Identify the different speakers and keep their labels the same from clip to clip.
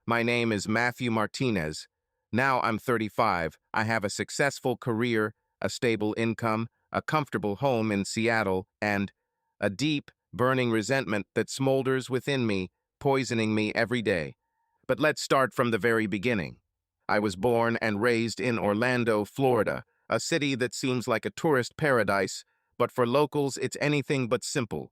Speaker 1: My name is Matthew Martinez. Now I'm 35. I have a successful career, a stable income, a comfortable home in Seattle, and a deep, burning resentment that smolders within me, poisoning me every day. But let's start from the very beginning. I was born and raised in Orlando, Florida, a city that seems like a tourist paradise, but for locals it's anything but simple.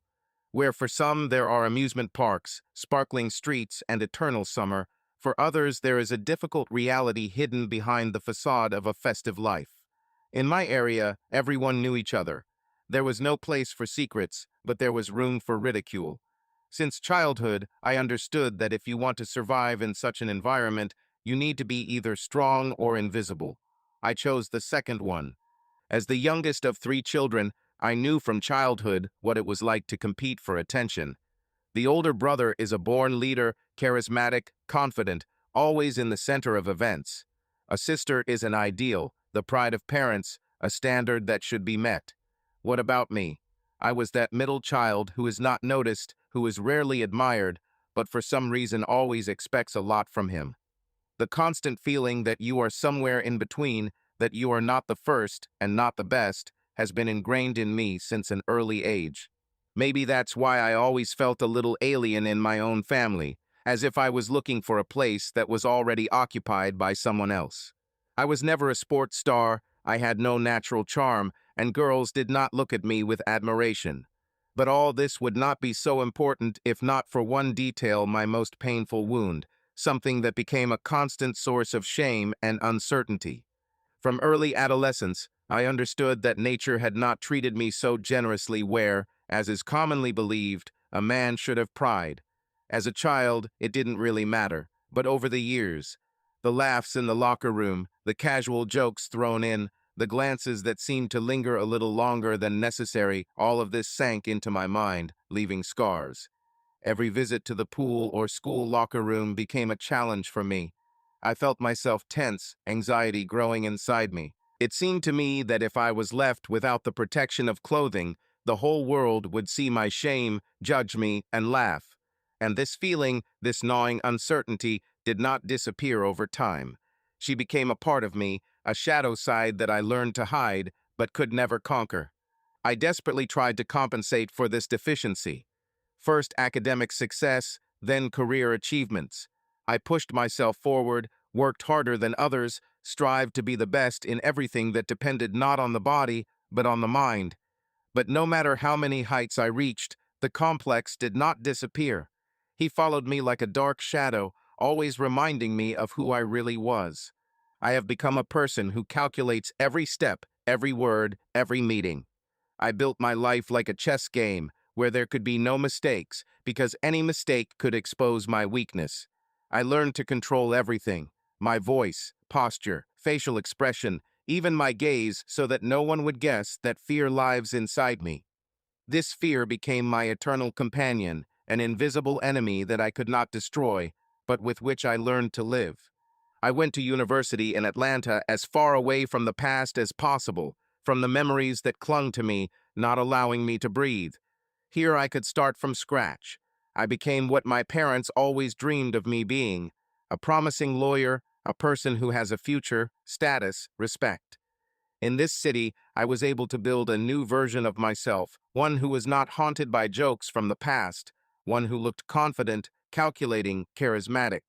Speaker 1: Where for some there are amusement parks, sparkling streets, and eternal summer, for others there is a difficult reality hidden behind the facade of a festive life. In my area, everyone knew each other. There was no place for secrets, but there was room for ridicule. Since childhood, I understood that if you want to survive in such an environment, you need to be either strong or invisible. I chose the second one. As the youngest of three children, I knew from childhood what it was like to compete for attention. The older brother is a born leader, charismatic, confident, always in the center of events. A sister is an ideal, the pride of parents, a standard that should be met. What about me? I was that middle child who is not noticed, who is rarely admired, but for some reason always expects a lot from him. The constant feeling that you are somewhere in between, that you are not the first and not the best, has been ingrained in me since an early age. Maybe that's why I always felt a little alien in my own family, as if I was looking for a place that was already occupied by someone else. I was never a sports star, I had no natural charm, and girls did not look at me with admiration. But all this would not be so important if not for one detail, my most painful wound, something that became a constant source of shame and uncertainty. From early adolescence, I understood that nature had not treated me so generously where, as is commonly believed, a man should have pride. As a child, it didn't really matter, but over the years, the laughs in the locker room, the casual jokes thrown in, the glances that seemed to linger a little longer than necessary, all of this sank into my mind, leaving scars. Every visit to the pool or school locker room became a challenge for me. I felt myself tense, anxiety growing inside me. It seemed to me that if I was left without the protection of clothing, the whole world would see my shame, judge me, and laugh. And this feeling, this gnawing uncertainty, did not disappear over time. She became a part of me, a shadow side that I learned to hide, but could never conquer. I desperately tried to compensate for this deficiency. First academic success, then career achievements. I pushed myself forward, worked harder than others, strived to be the best in everything that depended not on the body, but on the mind. But no matter how many heights I reached, the complex did not disappear. He followed me like a dark shadow, always reminding me of who I really was. I have become a person who calculates every step, every word, every meeting. I built my life like a chess game, where there could be no mistakes, because any mistake could expose my weakness. I learned to control everything, my voice, posture, facial expression, even my gaze, so that no one would guess that fear lives inside me. This fear became my eternal companion, an invisible enemy that I could not destroy, but with which I learned to live. I went to university in Atlanta as far away from the past as possible, from the memories that clung to me, not allowing me to breathe. Here I could start from scratch. I became what my parents always dreamed of me being, a promising lawyer, a person who has a future, status, respect. In this city, I was able to build a new version of myself, one who was not haunted by jokes from the past, one who looked confident, calculating, charismatic.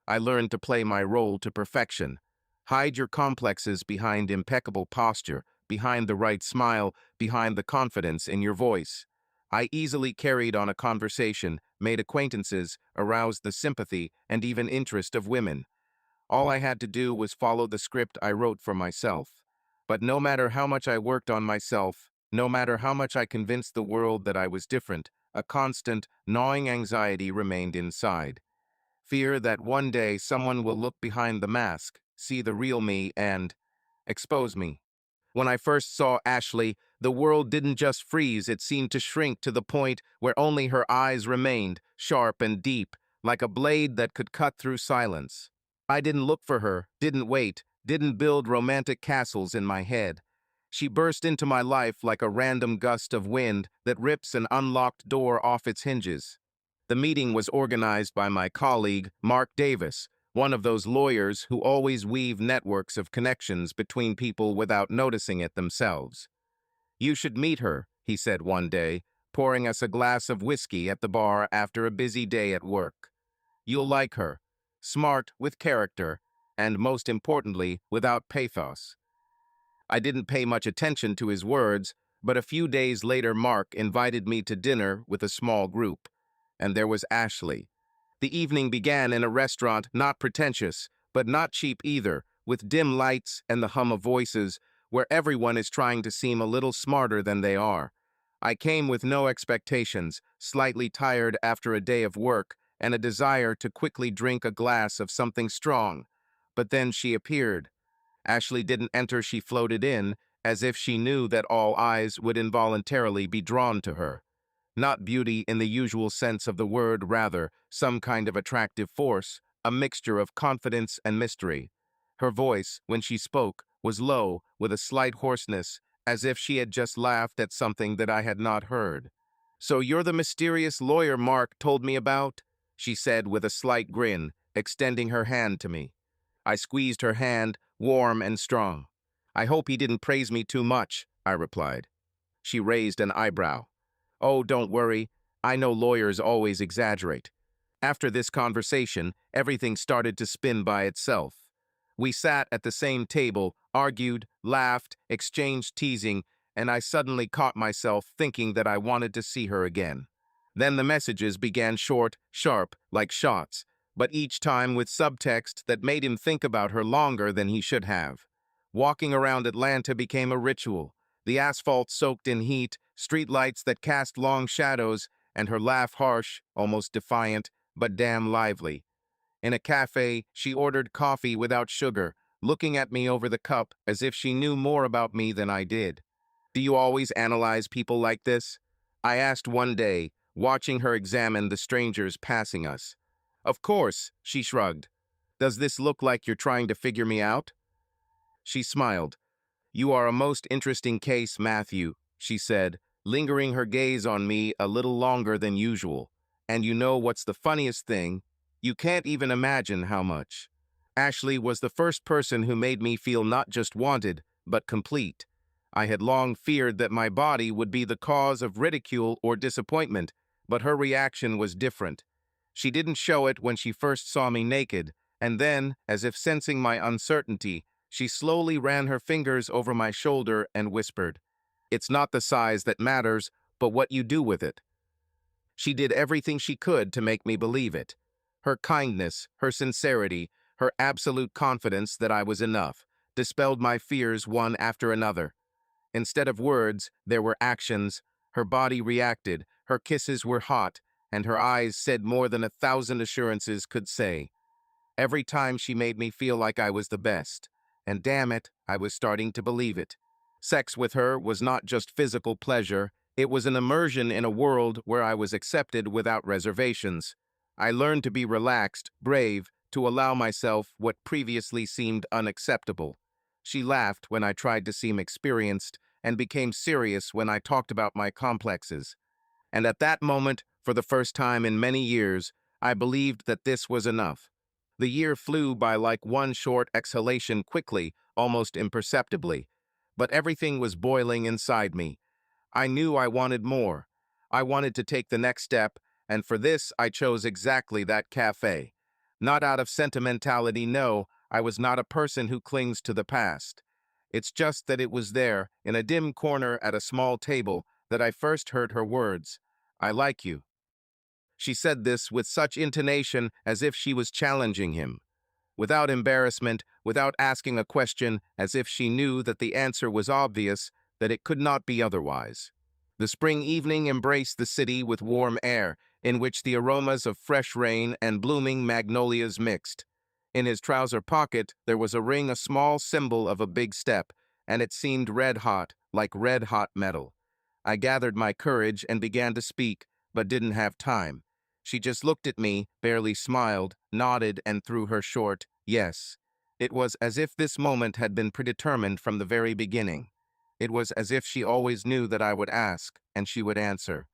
Speaker 1: I learned to play my role to perfection. Hide your complexes behind impeccable posture, behind the right smile, behind the confidence in your voice. I easily carried on a conversation, made acquaintances, aroused the sympathy and even interest of women. All I had to do was follow the script I wrote for myself. But no matter how much I worked on myself, no matter how much I convinced the world that I was different, a constant, gnawing anxiety remained inside. Fear that one day someone will look behind the mask, see the real me, and expose me. When I first saw Ashley, the world didn't just freeze, it seemed to shrink to the point where only her eyes remained, sharp and deep, like a blade that could cut through silence. I didn't look for her, didn't wait, didn't build romantic castles in my head. She burst into my life like a random gust of wind that rips an unlocked door off its hinges. The meeting was organized by my colleague, Mark Davis, one of those lawyers who always weave networks of connections between people without noticing it themselves. "You should meet her," he said one day, pouring us a glass of whiskey at the bar after a busy day at work. "You'll like her. Smart, with character, and most importantly, without pathos." I didn't pay much attention to his words, but a few days later Mark invited me to dinner with a small group, and there was Ashley. The evening began in a restaurant not pretentious, but not cheap either, with dim lights and the hum of voices, where everyone is trying to seem a little smarter than they are. I came with no expectations, slightly tired after a day of work, and a desire to quickly drink a glass of something strong. But then she appeared. Ashley didn't enter, she floated in, as if she knew that all eyes would involuntarily be drawn to her. Not beauty in the usual sense of the word, rather, some kind of attractive force, a mixture of confidence and mystery. Her voice, when she spoke, was low, with a slight hoarseness, as if she had just laughed at something that I had not heard. "So you're the mysterious lawyer Mark told me about?" she said with a slight grin, extending her hand to me. I squeezed her hand, warm and strong. "I hope he didn't praise me too much," I replied. She raised an eyebrow. "Oh, don't worry. I know lawyers always exaggerate." After this conversation, everything started to spin by itself. We sat at the same table, argued, laughed, exchanged teasing, and I suddenly caught myself thinking that I wanted to see her again. Then the messages began short, sharp, like shots, but each time with subtext that made him think about her longer than he should have. Walking around Atlanta became a ritual. The asphalt soaked in heat, streetlights that cast long shadows, and her laugh harsh, almost defiant, but damn lively. In a cafe, she ordered coffee without sugar, looking at me over the cup as if she knew more about me than I did. "Do you always analyze people like this?" I asked one day, watching her examine the strangers passing us. "Of course," she shrugged. "Does this look like you're trying to figure me out?" She smiled. "You are a most interesting case, Matthew," she said, lingering her gaze on me a little longer than usual. "And you know what's the funniest thing? You can't even imagine how much. Ashley was the first person who made me feel not just wanted, but complete. I had long feared that my body would be the cause of ridicule or disappointment, but her reaction was different. She didn't show it when she first saw me naked, and then, as if sensing my uncertainty, she slowly ran her fingers over my shoulder and whispered, "It's not the size that matters, but what you do with it." She did everything she could to make me believe it. Her kindness, her sincerity, her absolute confidence that I was enough, dispelled my fears one after another. Instead of words, there were actions. Her body reacted, her kisses were hot, and her eyes said more than 1,000 assurances could say. Every time she made me feel like I was the best. And damn it, I was starting to believe it. Sex with her was not just physical pleasure, it was an immersion in a world where I was accepted without reservations. I learned to be relaxed, brave, to allow myself what previously seemed unacceptable. She laughed when I tried to seem experienced, and became serious when I talked about my complexes. And at that moment, for the first time in many years, I believed that this was enough. The year flew by like one short exhalation, quickly, almost imperceptibly. But everything was boiling inside me. I knew I wanted more. I wanted to take the next step, and for this I chose exactly that cafe. Not out of sentimentality, no, I was not a person who clings to the past. It's just that it was there, in a dim corner at a small table, that I first heard her words. "I like you." She said this with such intonation as if she was challenging him. Without embarrassment, without asking a question, as if she knew that the answer was obvious, that it could not be otherwise. The spring evening embraced the city with warm air, in which the aromas of fresh rain and blooming magnolias mixed. In his trouser pocket there was a ring, a small symbol of a big step, and it seemed red-hot, like red-hot metal. I gathered my courage and began to speak, but didn't have time. She just looked at me, barely smiled, nodded, and threw her short yes. It was as if this moment had been predetermined from the very beginning. It was as if she always knew that I would ask, and she would answer.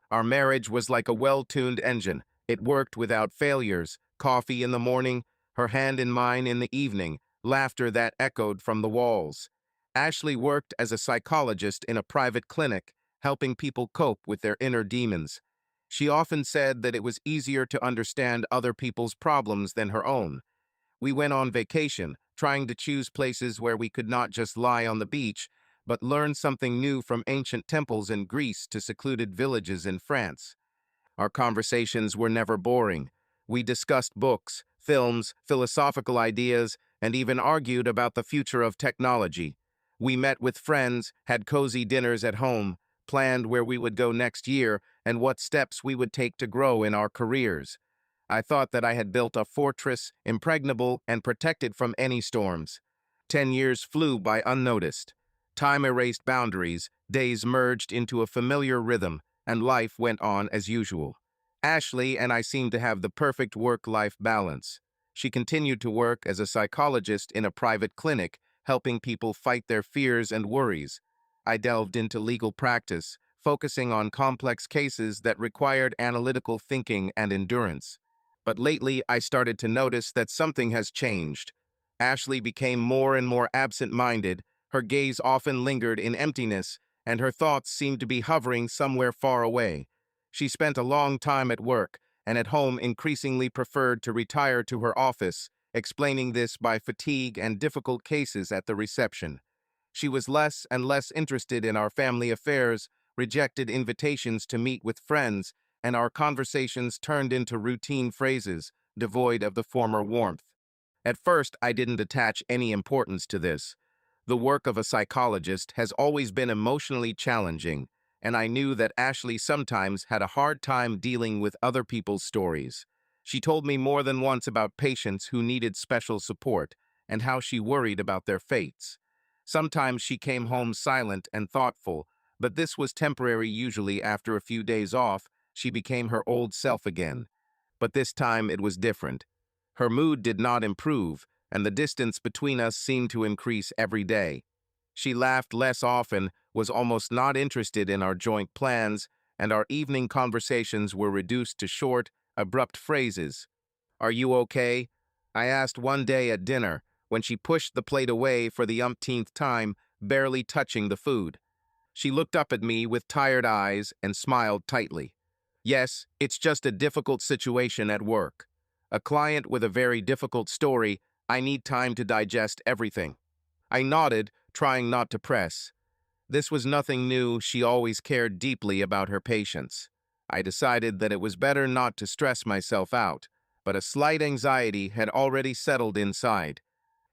Speaker 1: Our marriage was like a well-tuned engine, It worked without failures. Coffee in the morning, her hand in mine in the evening, laughter that echoed from the walls. Ashley worked as a psychologist in a private clinic, helping people cope with their inner demons. She often said that it was easier to understand other people's problems than her own. We went on vacation, trying to choose places where we could not just lie on the beach, but learn something new, from ancient temples in Greece to secluded villages in France. Our conversations were never boring. We discussed books, films, philosophical ideas, and even argued about the future of technology. We met with friends, had cozy dinners at home, planned where we would go next year and what steps we would take to grow in our careers. I thought that I had built a fortress, impregnable and protected from any storms. 10 years flew by unnoticed. Time erased boundaries, days merged into a familiar rhythm, and life went on as usual. Ashley and I seemed to have the perfect work-life balance. She continued to work as a psychologist in a private clinic, helping people fight their fears and worries. I delved into legal practice, focusing on complex cases that required analytical thinking and endurance. But lately, I started to notice that something has changed. Ashley became more and more absent-minded, her gaze often lingered in emptiness, and her thoughts seemed to be hovering somewhere far away. She spent a long time at work, and at home increasingly preferred to retire to her office, explaining this by fatigue and difficult cases at the reception. She was less and less interested in our family affairs, rejected invitations to meet with friends, and our conversations turned into routine phrases, devoid of the former warmth. At first, I didn't attach any importance to this. The work of a psychologist has always been emotionally challenging, and I knew that Ashley sometimes had a hard time dealing with other people's stories. She told me more than once about patients who needed special support and how she worried about their fates. Sometimes she came home silent and thoughtful, but this was temporary. Usually after a few days off, she became her old self again. But this time it was different. Her mood did not improve, and the distance between us seemed to increase every day. She laughed less often, was almost not interested in our joint plans, and our evening conversations were reduced to short, abrupt phrases. "Are you okay?" I asked one day at dinner, when she pushed the plate away for the umpteenth time, barely touching the food. She looked up at me with tired eyes and smiled tightly. "Yes, it's just a difficult situation at work. A client with a very difficult story. I need time to digest everything." I nodded, trying not to press. This was nothing new. She always cared deeply about her patients. I decided that it was better not to stress myself out, but a slight anxiety had already settled inside.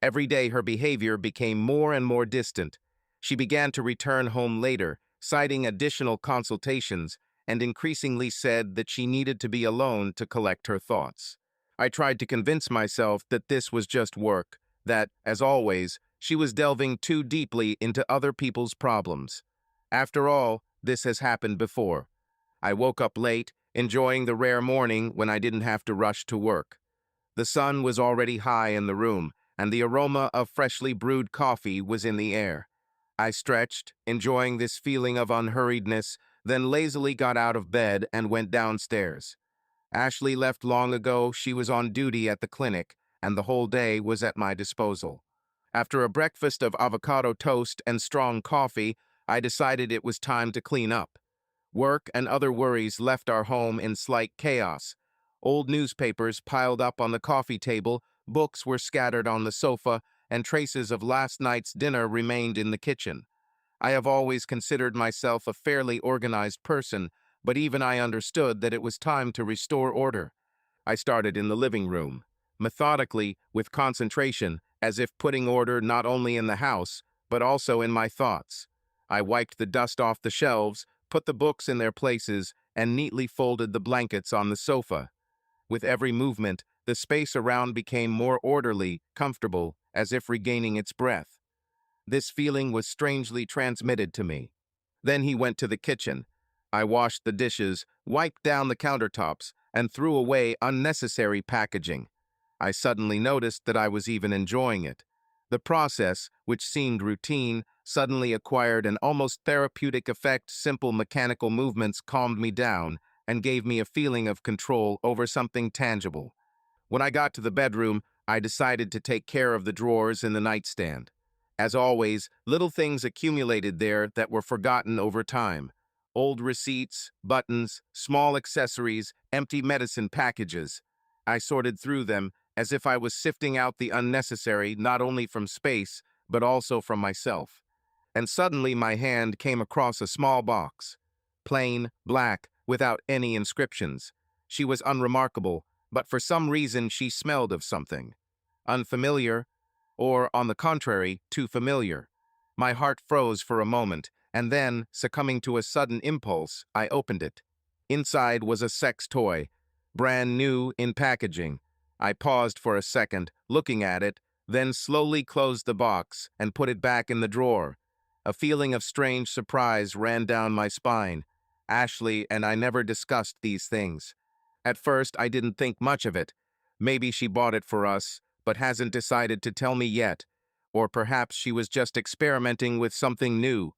Speaker 1: Every day her behavior became more and more distant. She began to return home later, citing additional consultations, and increasingly said that she needed to be alone to collect her thoughts. I tried to convince myself that this was just work, that, as always, she was delving too deeply into other people's problems. After all, this has happened before. I woke up late, enjoying the rare morning when I didn't have to rush to work. The sun was already high in the room, and the aroma of freshly brewed coffee was in the air. I stretched, enjoying this feeling of unhurriedness, then lazily got out of bed and went downstairs. Ashley left long ago. She was on duty at the clinic, and the whole day was at my disposal. After a breakfast of avocado toast and strong coffee, I decided it was time to clean up. Work and other worries left our home in slight chaos. Old newspapers piled up on the coffee table, books were scattered on the sofa, and traces of last night's dinner remained in the kitchen. I have always considered myself a fairly organized person, but even I understood that it was time to restore order. I started in the living room, methodically, with concentration, as if putting order not only in the house, but also in my thoughts. I wiped the dust off the shelves, put the books in their places, and neatly folded the blankets on the sofa. With every movement, the space around became more orderly, comfortable, as if regaining its breath. This feeling was strangely transmitted to me. Then he went to the kitchen. I washed the dishes, wiped down the countertops, and threw away unnecessary packaging. I suddenly noticed that I was even enjoying it. The process, which seemed routine, suddenly acquired an almost therapeutic effect. Simple mechanical movements calmed me down, and gave me a feeling of control over something tangible. When I got to the bedroom, I decided to take care of the drawers in the nightstand. As always, little things accumulated there that were forgotten over time. Old receipts, buttons, small accessories, empty medicine packages. I sorted through them as if I was sifting out the unnecessary not only from space, but also from myself. And suddenly my hand came across a small box. Plain, black, without any inscriptions. She was unremarkable, but for some reason she smelled of something. Unfamiliar, or, on the contrary, too familiar. My heart froze for a moment, and then, succumbing to a sudden impulse, I opened it. Inside was a sex toy, brand new in packaging. I paused for a second, looking at it, then slowly closed the box and put it back in the drawer. A feeling of strange surprise ran down my spine. Ashley and I never discussed these things. At first, I didn't think much of it. Maybe she bought it for us, but hasn't decided to tell me yet. Or perhaps she was just experimenting with something new.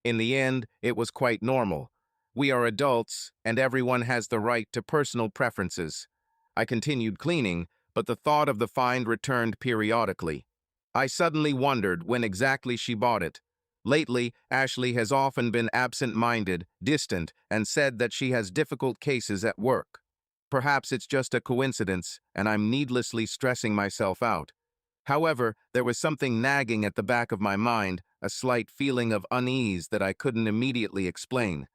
Speaker 1: In the end, it was quite normal. We are adults, and everyone has the right to personal preferences. I continued cleaning, but the thought of the find returned periodically. I suddenly wondered when exactly she bought it. Lately, Ashley has often been absent-minded, distant, and said that she has difficult cases at work. Perhaps it's just a coincidence, and I'm needlessly stressing myself out. However, there was something nagging at the back of my mind, a slight feeling of unease that I couldn't immediately explain.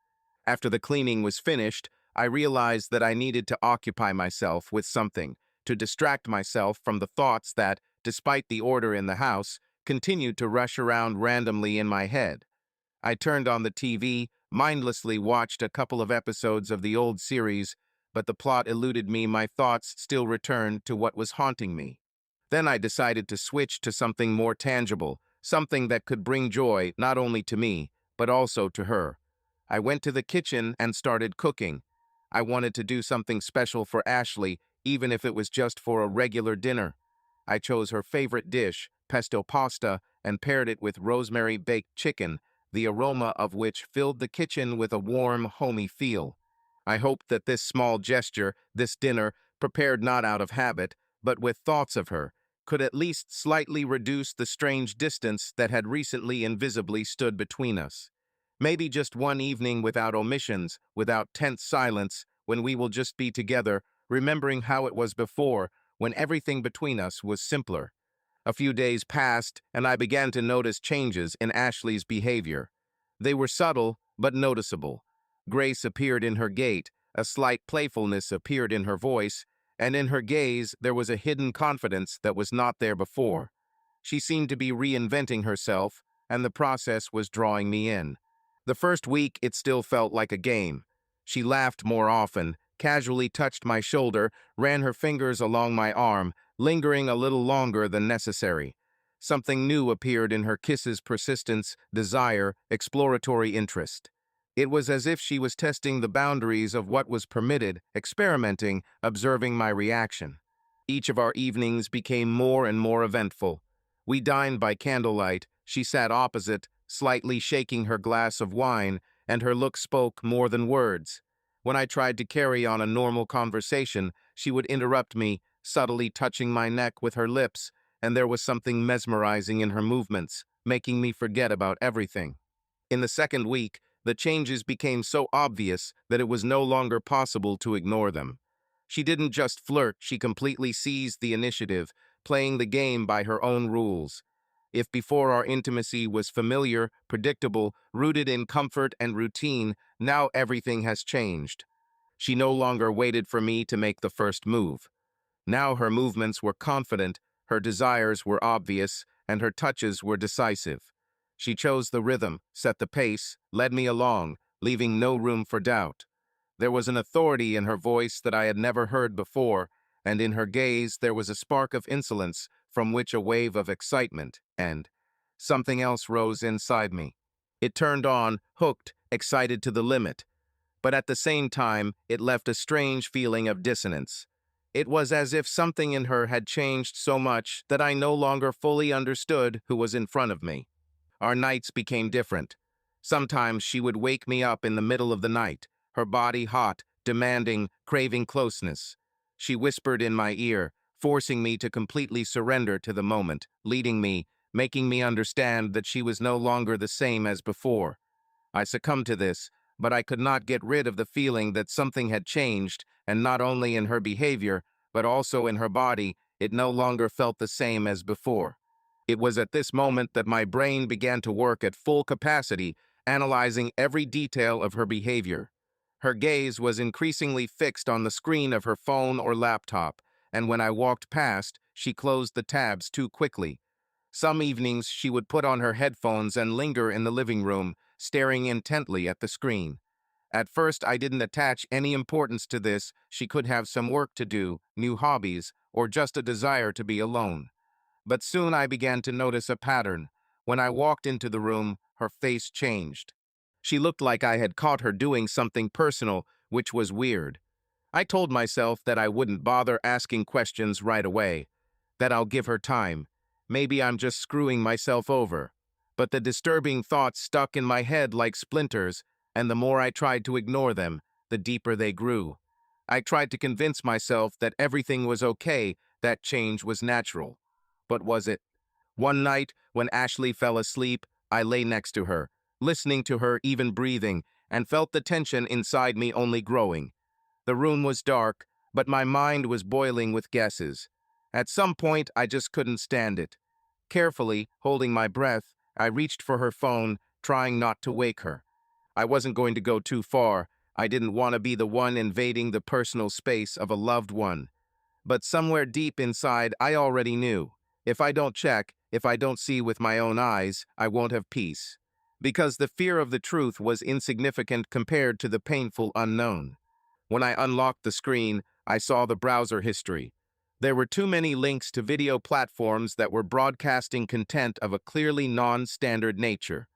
Speaker 1: After the cleaning was finished, I realized that I needed to occupy myself with something, to distract myself from the thoughts that, despite the order in the house, continued to rush around randomly in my head. I turned on the TV, mindlessly watched a couple of episodes of the old series, but the plot eluded me. My thoughts still returned to what was haunting me. Then I decided to switch to something more tangible, something that could bring joy not only to me, but also to her. I went to the kitchen and started cooking. I wanted to do something special for Ashley, even if it was just for a regular dinner. I chose her favorite dish, pesto pasta, and paired it with rosemary-baked chicken, the aroma of which filled the kitchen with a warm, homey feel. I hoped that this small gesture, this dinner, prepared not out of habit, but with thoughts of her, could at least slightly reduce the strange distance that had recently invisibly stood between us. Maybe just one evening without omissions, without tense silence, when we will just be together, remembering how it was before, when everything between us was simpler. A few days passed, and I began to notice changes in Ashley's behavior. They were subtle, but noticeable. Grace appeared in her gait, a slight playfulness appeared in her voice, and in her gaze there was a hidden confidence that was not there before. She seemed to be reinventing herself, and the process was drawing me in. The first week it still felt like a game. She laughed more often, casually touched my shoulder, ran her fingers along my arm, lingering a little longer than necessary. Something new appeared in her kisses: persistence, desire, exploratory interest. It was as if she was testing the boundaries of what was permitted, experimenting, observing my reaction. Each of our evenings became more and more eventful. We dined by candlelight. She sat opposite, slightly shaking her glass of wine, and her look spoke more than words. When I tried to carry on a normal conversation, she would interrupt me, subtly touching my neck with her lips, and there was something mesmerizing in her movements, making me forget about everything. In the second week, the changes became so obvious that it was no longer possible to ignore them. She didn't just flirt, she completely seized the initiative, playing the game by her own rules. If before our intimacy was familiar, predictable, rooted in comfort and routine, now everything has changed. She no longer waited for me to make the first move. Now her movements were confident, her desires were obvious, and her touches were decisive. She chose the rhythm, set the pace, led me along, leaving no room for doubt. There was an authority in her voice that I had never heard before, and in her gaze there was a spark of insolence from which a wave of excitement and something else rose inside me. It turned on, hooked, excited to the limit. But at the same time, it left a strange feeling of dissonance. It was as if something in her had changed so much that I no longer fully understood who was in front of me. Our nights became different. Sometimes she would wake me up in the middle of the night, her body hot, demanding, craving closeness. She whispered in my ear, forcing me to completely surrender to the moment, leading me, making me understand that she was no longer the same as before. I succumbed to this, but I could not get rid of the feeling that something had changed, and not only in her behavior, but also in her body. It no longer felt the same as before. It was at this moment that my brain began to work at full capacity, analyzing every detail of her behavior. Her gaze was increasingly fixed on the screen of her phone or laptop, and when I walked past, she closed the tabs too quickly. Some evenings she would put on her headphones and linger in the living room, staring intently at the screen. At first, I didn't attach any importance to this. She could have some work to do, new hobbies, or just a desire to be alone. But soon I began to notice a pattern. When I walked into the room, her face changed. She looked like I had caught her doing something personal, which was weird. I told myself that I wouldn't bother asking questions right away, that I'll give her time. Maybe I'm just screwing myself over. But the disturbing thoughts stuck in my head like splinters, and the more I tried to ignore them, the deeper they grew. I tried to convince myself that everything was okay, that change was natural. But was it? One night, when Ashley fell asleep, I lay next to her, listening to her even breathing, and felt the tension inside me only growing. The room was dark, but my mind was boiling with guesses. At some point, I just couldn't stand it. Carefully, holding my breath, I reached for her phone, trying not to wake her. I wasn't going to go too far. I didn't want to be the one invading the personal space of a loved one. But somewhere deep inside, I already knew. If I don't check, if I don't see with my own eyes, I won't have peace. Because the fear of the truth was insignificant compared to the painful unknown. When I unlocked the screen, I saw the browser history. There were too many links to video platforms that were broadcasting content of a clearly non-standard nature.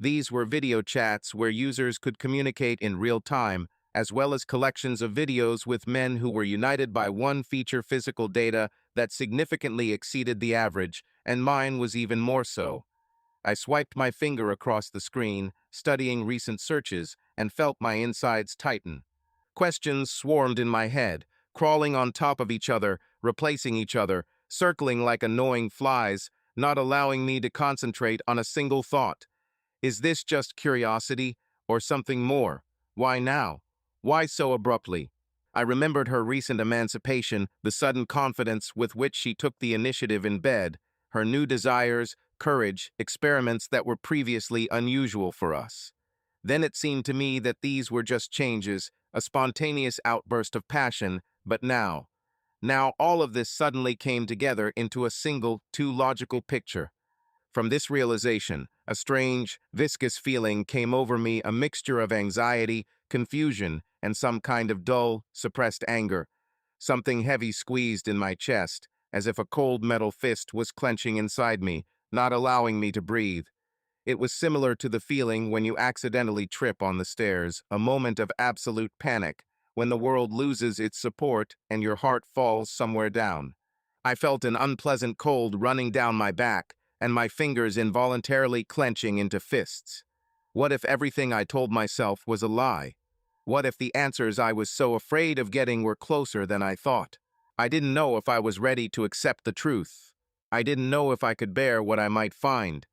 Speaker 1: These were video chats where users could communicate in real time, as well as collections of videos with men who were united by one feature: physical data that significantly exceeded the average, and mine was even more so. I swiped my finger across the screen, studying recent searches, and felt my insides tighten. Questions swarmed in my head, crawling on top of each other, replacing each other, circling like annoying flies, not allowing me to concentrate on a single thought. Is this just curiosity, or something more? Why now? Why so abruptly? I remembered her recent emancipation, the sudden confidence with which she took the initiative in bed, her new desires, courage, experiments that were previously unusual for us. Then it seemed to me that these were just changes, a spontaneous outburst of passion, but now all of this suddenly came together into a single, too logical picture. From this realization, a strange, viscous feeling came over me, a mixture of anxiety, confusion, and some kind of dull, suppressed anger. Something heavy squeezed in my chest, as if a cold metal fist was clenching inside me, not allowing me to breathe. It was similar to the feeling when you accidentally trip on the stairs, a moment of absolute panic, when the world loses its support and your heart falls somewhere down. I felt an unpleasant cold running down my back, and my fingers involuntarily clenching into fists. What if everything I told myself was a lie? What if the answers I was so afraid of getting were closer than I thought? I didn't know if I was ready to accept the truth. I didn't know if I could bear what I might find.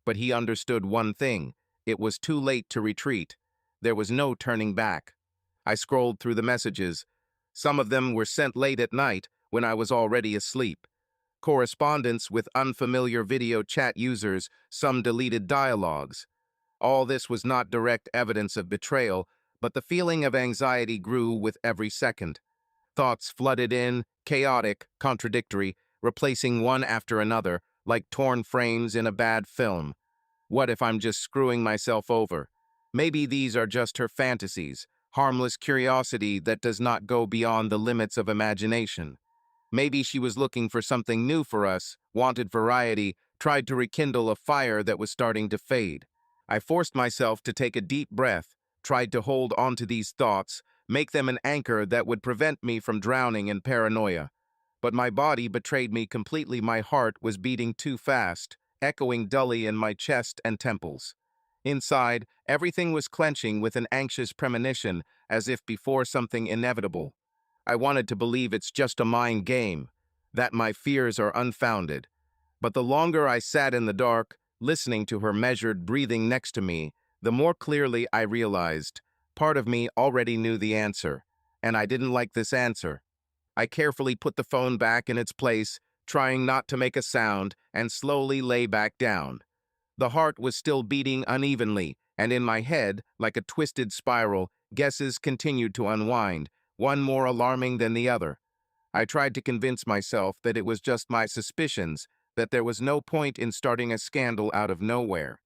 Speaker 1: But he understood one thing: it was too late to retreat. There was no turning back. I scrolled through the messages. Some of them were sent late at night when I was already asleep. Correspondence with unfamiliar video chat users, some deleted dialogues. All this was not direct evidence of betrayal, but the feeling of anxiety grew with every second. Thoughts flooded in, chaotic, contradictory, replacing one after another, like torn frames in a bad film. What if I'm just screwing myself over? Maybe these are just her fantasies, harmless curiosity that does not go beyond the limits of imagination. Maybe she was looking for something new for us, wanted variety, tried to rekindle a fire that was starting to fade. I forced myself to take a deep breath, tried to hold onto these thoughts, make them an anchor that would prevent me from drowning in paranoia. But my body betrayed me completely. My heart was beating too fast, echoing dully in my chest and temples. Inside, everything was clenching with an anxious premonition, as if before something inevitable. I wanted to believe it's just a mind game, that my fears are unfounded. But the longer I sat in the dark, listening to her measured breathing next to me, the more clearly I realized part of me already knew the answer, and I didn't like this answer. I carefully put the phone back in its place, trying not to make a sound, and slowly lay back down. The heart was still beating unevenly, and in my head, like a twisted spiral, guesses continued to unwind, one more alarming than the other. I tried to convince myself that it was just my suspicions, that there was no point in starting a scandal out of nowhere.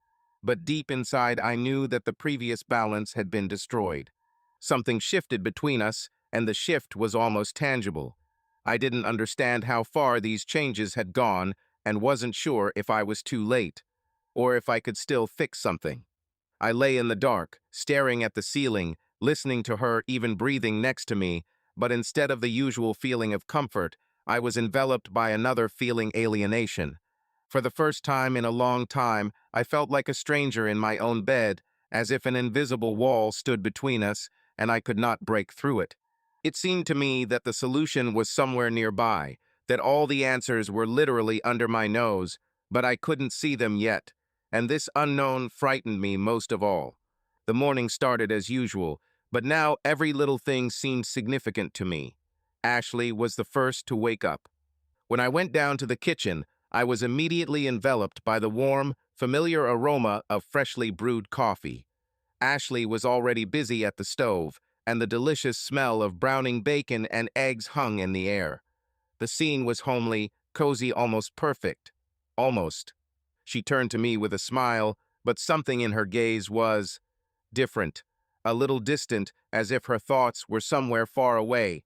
Speaker 1: But deep inside, I knew that the previous balance had been destroyed. Something shifted between us, and the shift was almost tangible. I didn't understand how far these changes had gone and wasn't sure if I was too late, or if I could still fix something. I lay in the dark, staring at the ceiling, listening to her even breathing next to me, but instead of the usual feeling of comfort, I was enveloped by another feeling: alienation. For the first time in a long time, I felt like a stranger in my own bed, as if an invisible wall stood between us, and I could not break through it. It seemed to me that the solution was somewhere nearby, that all the answers were literally under my nose, but I couldn't see them yet, and this unknown frightened me most of all. The morning started as usual, but now every little thing seemed significant to me. Ashley was the first to wake up. When I went down to the kitchen, I was immediately enveloped by the warm, familiar aroma of freshly brewed coffee. Ashley was already busy at the stove, and the delicious smell of browning bacon and eggs hung in the air. The scene was homely, cozy, almost perfect. Almost. She turned to me with a smile, but something in her gaze was different, a little distant, as if her thoughts were somewhere far away,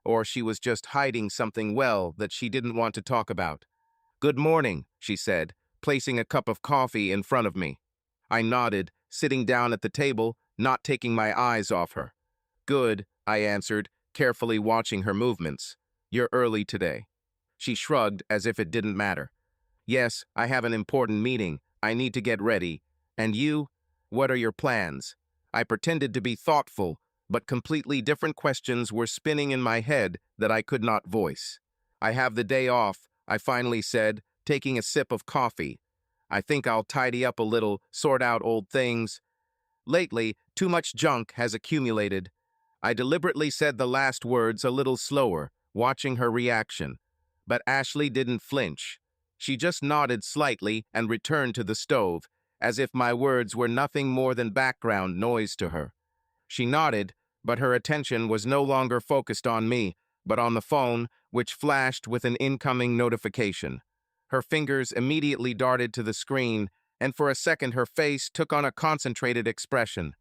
Speaker 1: or she was just hiding something well that she didn't want to talk about. "Good morning," she said, placing a cup of coffee in front of me. I nodded, sitting down at the table, not taking my eyes off her. "Good," I answered, carefully watching her movements. "You're early today." She shrugged as if it didn't matter. "Yes, I have an important meeting. I need to get ready. And you? What are your plans?" I pretended to be thoughtful, but completely different questions were spinning in my head that I could not voice. "I have the day off," I finally said, taking a sip of coffee. "I think I'll tidy up a little, sort out old things. Lately, too much junk has accumulated." I deliberately said the last words a little slower, watching her reaction. But Ashley didn't flinch. She just nodded slightly and returned to the stove, as if my words were nothing more than background noise to her. She nodded, but her attention was no longer focused on me, but on the phone, which flashed with an incoming notification. Her fingers immediately darted to the screen, and for a second her face took on a concentrated expression.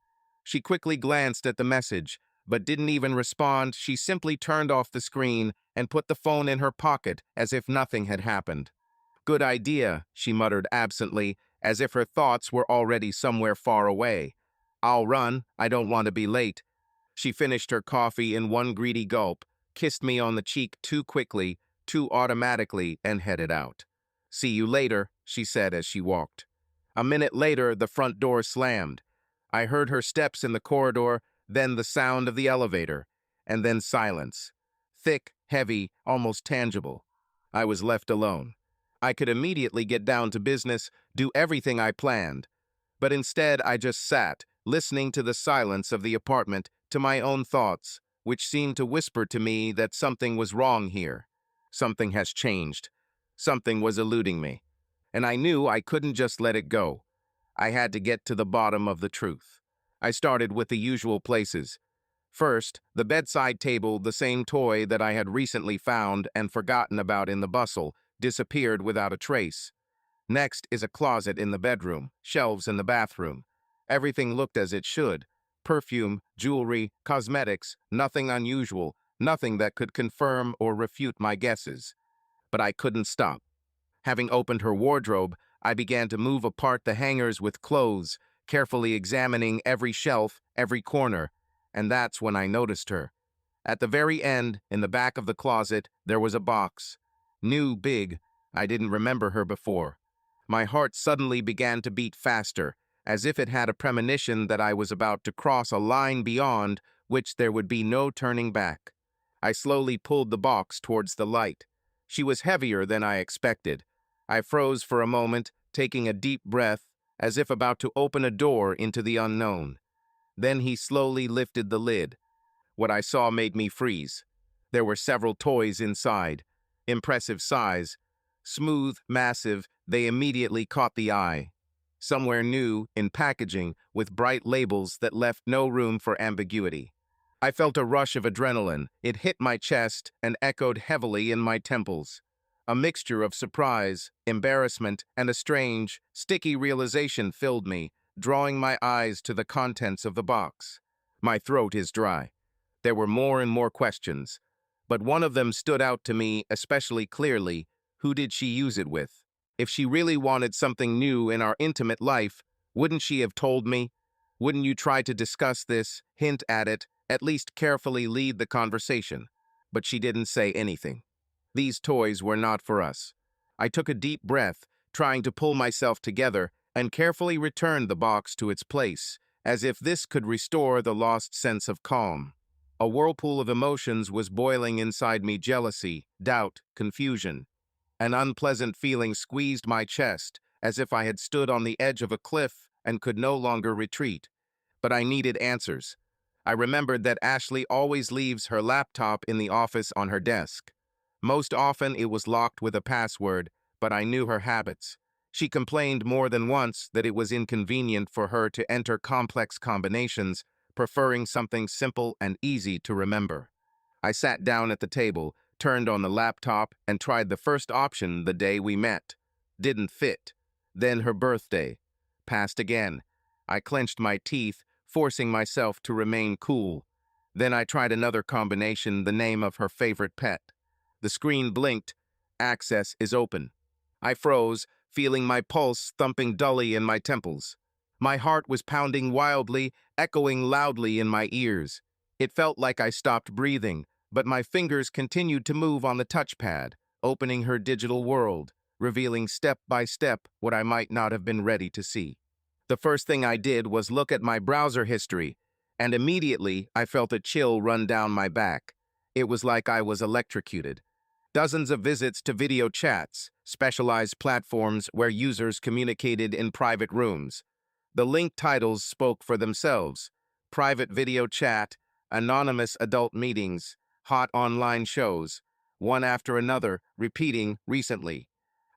Speaker 1: She quickly glanced at the message, but didn't even respond. She simply turned off the screen and put the phone in her pocket as if nothing had happened. "Good idea," she muttered absently, as if her thoughts were already somewhere far away. "I'll run. I don't want to be late." She finished her coffee in one greedy gulp, kissed me on the cheek too quickly, too automatically, and headed out. "See you later," she said as she walked. A minute later, the front door slammed. I heard her steps in the corridor, then the sound of the elevator, and then silence. Thick, heavy, almost tangible. I was left alone. I could immediately get down to business, do everything I planned. But instead, I just sat, listening to the silence of the apartment, to my own thoughts, which seemed to whisper to me that something was wrong here. Something has changed. Something was eluding me. And I knew I couldn't just let it go. I had to get to the bottom of the truth. I started with the usual places. First, the bedside table, the same toy that I had recently found and forgotten about in the bustle, disappeared without a trace. Next is a closet in the bedroom, shelves in the bathroom. Everything looked as it should. Perfume, jewelry, cosmetics, nothing unusual, nothing that could confirm or refute my guesses. But I couldn't stop. Having opened her wardrobe, I began to move apart the hangers with clothes, carefully examining every shelf, every corner, and that's when I noticed her. At the very end, in the back of the closet, there was a box. New, big. I didn't remember her before. My heart suddenly began to beat faster, as if it had a premonition that I was about to cross a line beyond which there would be no turning back. I slowly pulled the box towards the light. She was heavier than I expected. I froze for a moment, taking a deep breath, as if about to open a door into the unknown. Then he slowly lifted the lid. What I saw made me freeze. There were several toys inside. Impressive size. Smooth, massive, they immediately caught the eye. Somewhere new, in packaging, with bright labels that left no room for ambiguity. I felt a rush of adrenaline. It hit my chest and echoed heavily in my temples. A mixture of surprise, embarrassment, and a strange, sticky realization filled me, drawing my eyes to the contents of the box. My throat is dry. There were more and more questions, but one of them stood out to me especially clearly. Who did she use it with? If she really wanted something new in our intimate life, wouldn't she have told me? Wouldn't you try to discuss this, hint at it, at least carefully lead the conversation? But she didn't say anything. These toys were not for us. I took a deep breath, trying to pull myself together, and carefully returned the box to its place, as if this could restore the lost sense of calm. A whirlpool of emotions was boiling inside me: jealousy, doubt, confusion. An unpleasant feeling squeezed my chest, as if I had stood on the edge of a cliff and could no longer retreat. But I needed answers. I remembered that Ashley always leaves her laptop in the office on her desk. Most often it was locked with a password, but I knew her habits. She complained more than once that it was inconvenient for her to enter complex combinations, preferring something simple and easy to remember. I sat down at the table, turned on the laptop, and tried the first option the day we met. Didn't fit. Then her birthday. Passed again. I clenched my teeth, forcing myself to remain cool. Then I tried another combination, the name of her favorite pet. The screen blinked. Access is open. I froze, feeling my pulse thumping dully in my temples. My heart was pounding wildly, echoing loudly in my ears. It felt like I stopped breathing, but my fingers continued to move on the touchpad, opening her digital world, revealing step by step what I might not have been ready to see. The first thing I did was look at my browser history, and immediately I felt a chill run down my back. It was like I was electrocuted. Dozens of visits to video chats, specialized platforms where users communicated in private rooms. The link titles spoke for themselves: private video chat, anonymous adult meetings, hot online shows, one after another, repeating recently.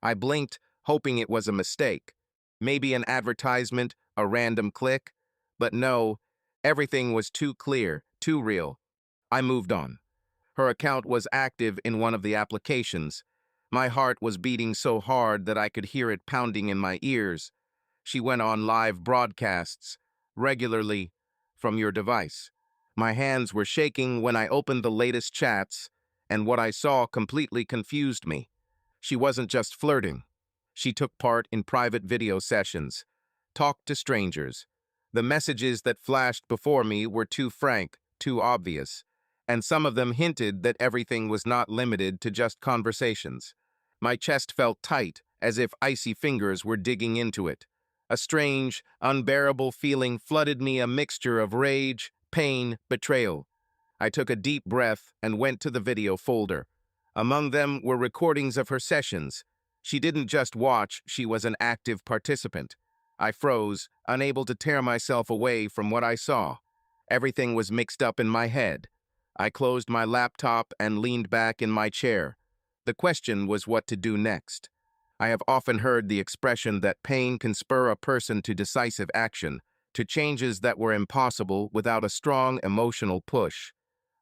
Speaker 1: I blinked, hoping it was a mistake. Maybe an advertisement, a random click. But no, everything was too clear, too real. I moved on. Her account was active in one of the applications. My heart was beating so hard that I could hear it pounding in my ears. She went on live broadcasts, regularly, from your device. My hands were shaking when I opened the latest chats, and what I saw completely confused me. She wasn't just flirting. She took part in private video sessions, talked to strangers. The messages that flashed before me were too frank, too obvious, and some of them hinted that everything was not limited to just conversations. My chest felt tight, as if icy fingers were digging into it. A strange, unbearable feeling flooded me, a mixture of rage, pain, betrayal. I took a deep breath and went to the video folder. Among them were recordings of her sessions. She didn't just watch, she was an active participant. I froze, unable to tear myself away from what I saw. Everything was mixed up in my head. I closed my laptop and leaned back in my chair. The question was what to do next. I have often heard the expression that pain can spur a person to decisive action, to changes that were impossible without a strong emotional push.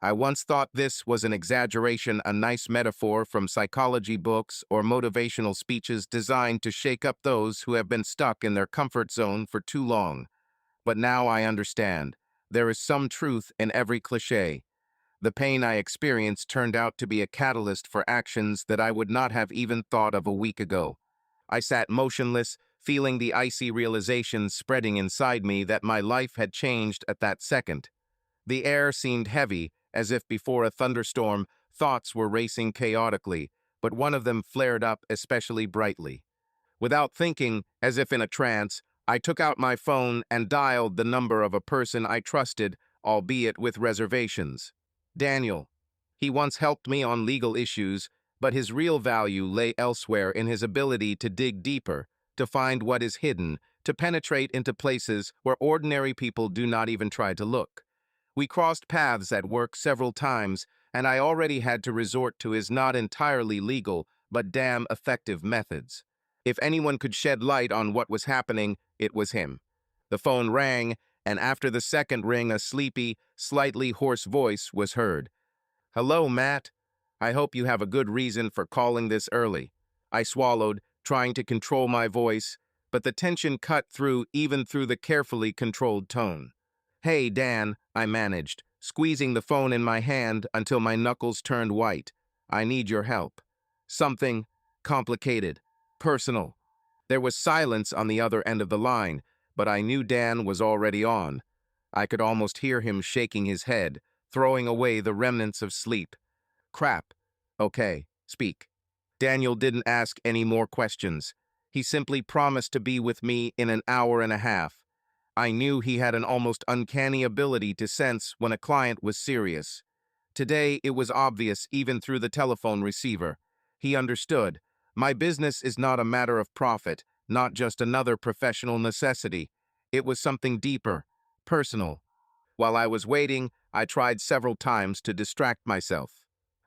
Speaker 1: I once thought this was an exaggeration, a nice metaphor from psychology books or motivational speeches designed to shake up those who have been stuck in their comfort zone for too long. But now I understand. There is some truth in every cliché. The pain I experienced turned out to be a catalyst for actions that I would not have even thought of a week ago. I sat motionless, feeling the icy realization spreading inside me that my life had changed at that second. The air seemed heavy, as if before a thunderstorm, thoughts were racing chaotically, but one of them flared up especially brightly. Without thinking, as if in a trance, I took out my phone and dialed the number of a person I trusted, albeit with reservations. Daniel. He once helped me on legal issues, but his real value lay elsewhere in his ability to dig deeper, to find what is hidden, to penetrate into places where ordinary people do not even try to look. We crossed paths at work several times, and I already had to resort to his not entirely legal, but damn effective methods. If anyone could shed light on what was happening, it was him. The phone rang, and after the second ring, a sleepy, slightly hoarse voice was heard. "Hello, Matt. I hope you have a good reason for calling this early." I swallowed, trying to control my voice, but the tension cut through even through the carefully controlled tone. "Hey, Dan," I managed, squeezing the phone in my hand until my knuckles turned white. "I need your help. Something complicated, personal." There was silence on the other end of the line, but I knew Dan was already on. I could almost hear him shaking his head, throwing away the remnants of sleep. "Crap. Okay, speak." Daniel didn't ask any more questions. He simply promised to be with me in an hour and a half. I knew he had an almost uncanny ability to sense when a client was serious. Today, it was obvious even through the telephone receiver. He understood. My business is not a matter of profit, not just another professional necessity. It was something deeper, personal. While I was waiting, I tried several times to distract myself.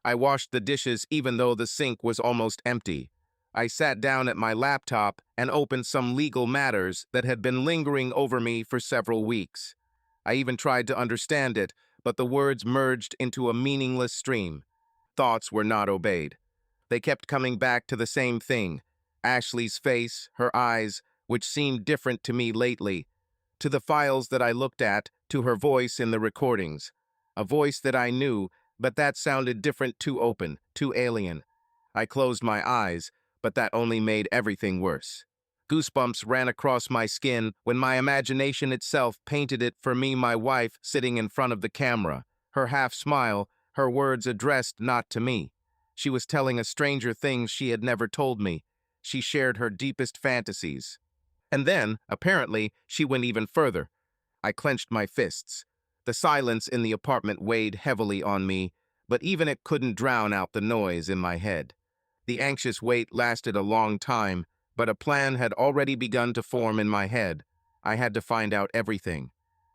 Speaker 1: I washed the dishes even though the sink was almost empty. I sat down at my laptop and opened some legal matters that had been lingering over me for several weeks. I even tried to understand it, but the words merged into a meaningless stream. Thoughts were not obeyed. They kept coming back to the same thing: Ashley's face, her eyes, which seemed different to me lately, to the files that I looked at, to her voice in the recordings. A voice that I knew, but that sounded different, too open, too alien. I closed my eyes, but that only made everything worse. Goosebumps ran across my skin when my imagination itself painted it for me, my wife sitting in front of the camera, her half smile, her words addressed not to me. She was telling a stranger things she had never told me. She shared her deepest fantasies. And then, apparently, she went even further. I clenched my fists. The silence in the apartment weighed heavily on me, but even it couldn't drown out the noise in my head. The anxious wait lasted a long time, but a plan had already begun to form in my head. I had to find out everything.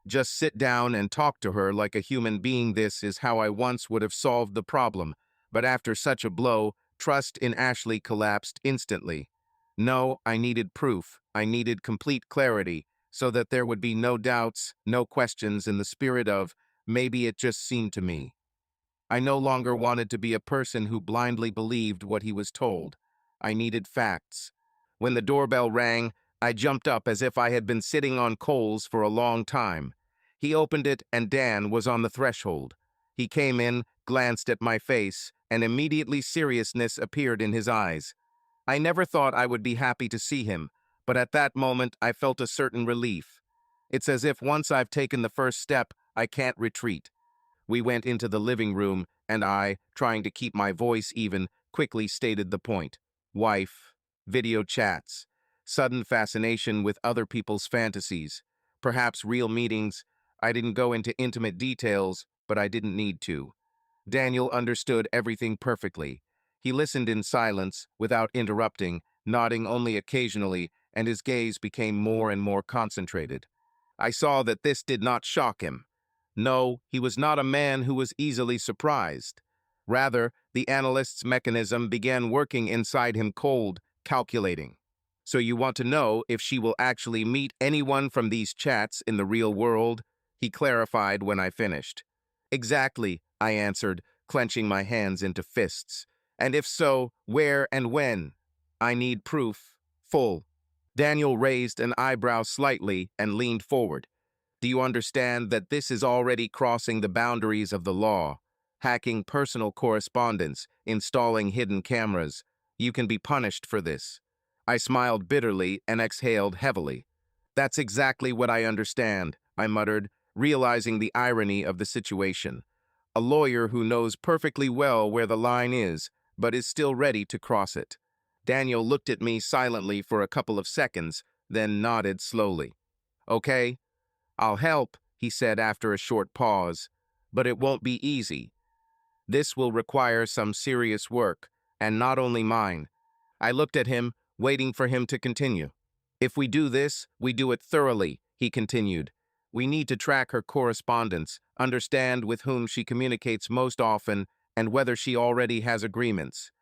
Speaker 1: Just sit down and talk to her like a human being. This is how I once would have solved the problem, but after such a blow, trust in Ashley collapsed instantly. No, I needed proof. I needed complete clarity, so that there would be no doubts, no questions, in the spirit of, maybe it just seemed to me. I no longer wanted to be a person who blindly believed what he was told. I needed facts. When the doorbell rang, I jumped up as if I had been sitting on coals for a long time. He opened it, and Dan was on the threshold. He came in, glanced at my face, and immediately seriousness appeared in his eyes. I never thought I would be happy to see him, but at that moment I felt a certain relief. It's as if once I've taken the first step, I can't retreat. We went into the living room, and I, trying to keep my voice even, quickly stated the point. Wife, video chats, sudden fascination with other people's fantasies, perhaps real meetings. I didn't go into intimate details, but I didn't need to. Daniel understood everything perfectly. He listened in silence, without interrupting, nodding only occasionally, and his gaze became more and more concentrated. I saw that this did not shock him. No, he was not a man who was easily surprised. Rather, the analyst's mechanism began working inside him, cold, calculating. "So you want to know if she will actually meet anyone from these chats in the real world?" he clarified when I finished. "Exactly," I answered, clenching my hands into fists. "And if so, where and when?" "I need proof. Full." Daniel raised an eyebrow slightly and leaned forward. "Do you understand that this is already crossing the boundaries of the law? Hacking personal correspondence, installing hidden cameras. You can be punished for this." I smiled bitterly and exhaled heavily. "That's exactly what I understand," I muttered, realizing the irony of the situation. A lawyer who knows perfectly well where the line is, but is still ready to cross it. Daniel looked at me silently for a couple of seconds, then nodded slowly. "Okay, I'll help," he said after a short pause. But it won't be easy. This will require some serious work, and not only mine. I looked at him, waiting for him to continue. If we do this, we do it thoroughly, he continued. We need to track her correspondence, understand with whom she communicates most often, and whether she already has agreements.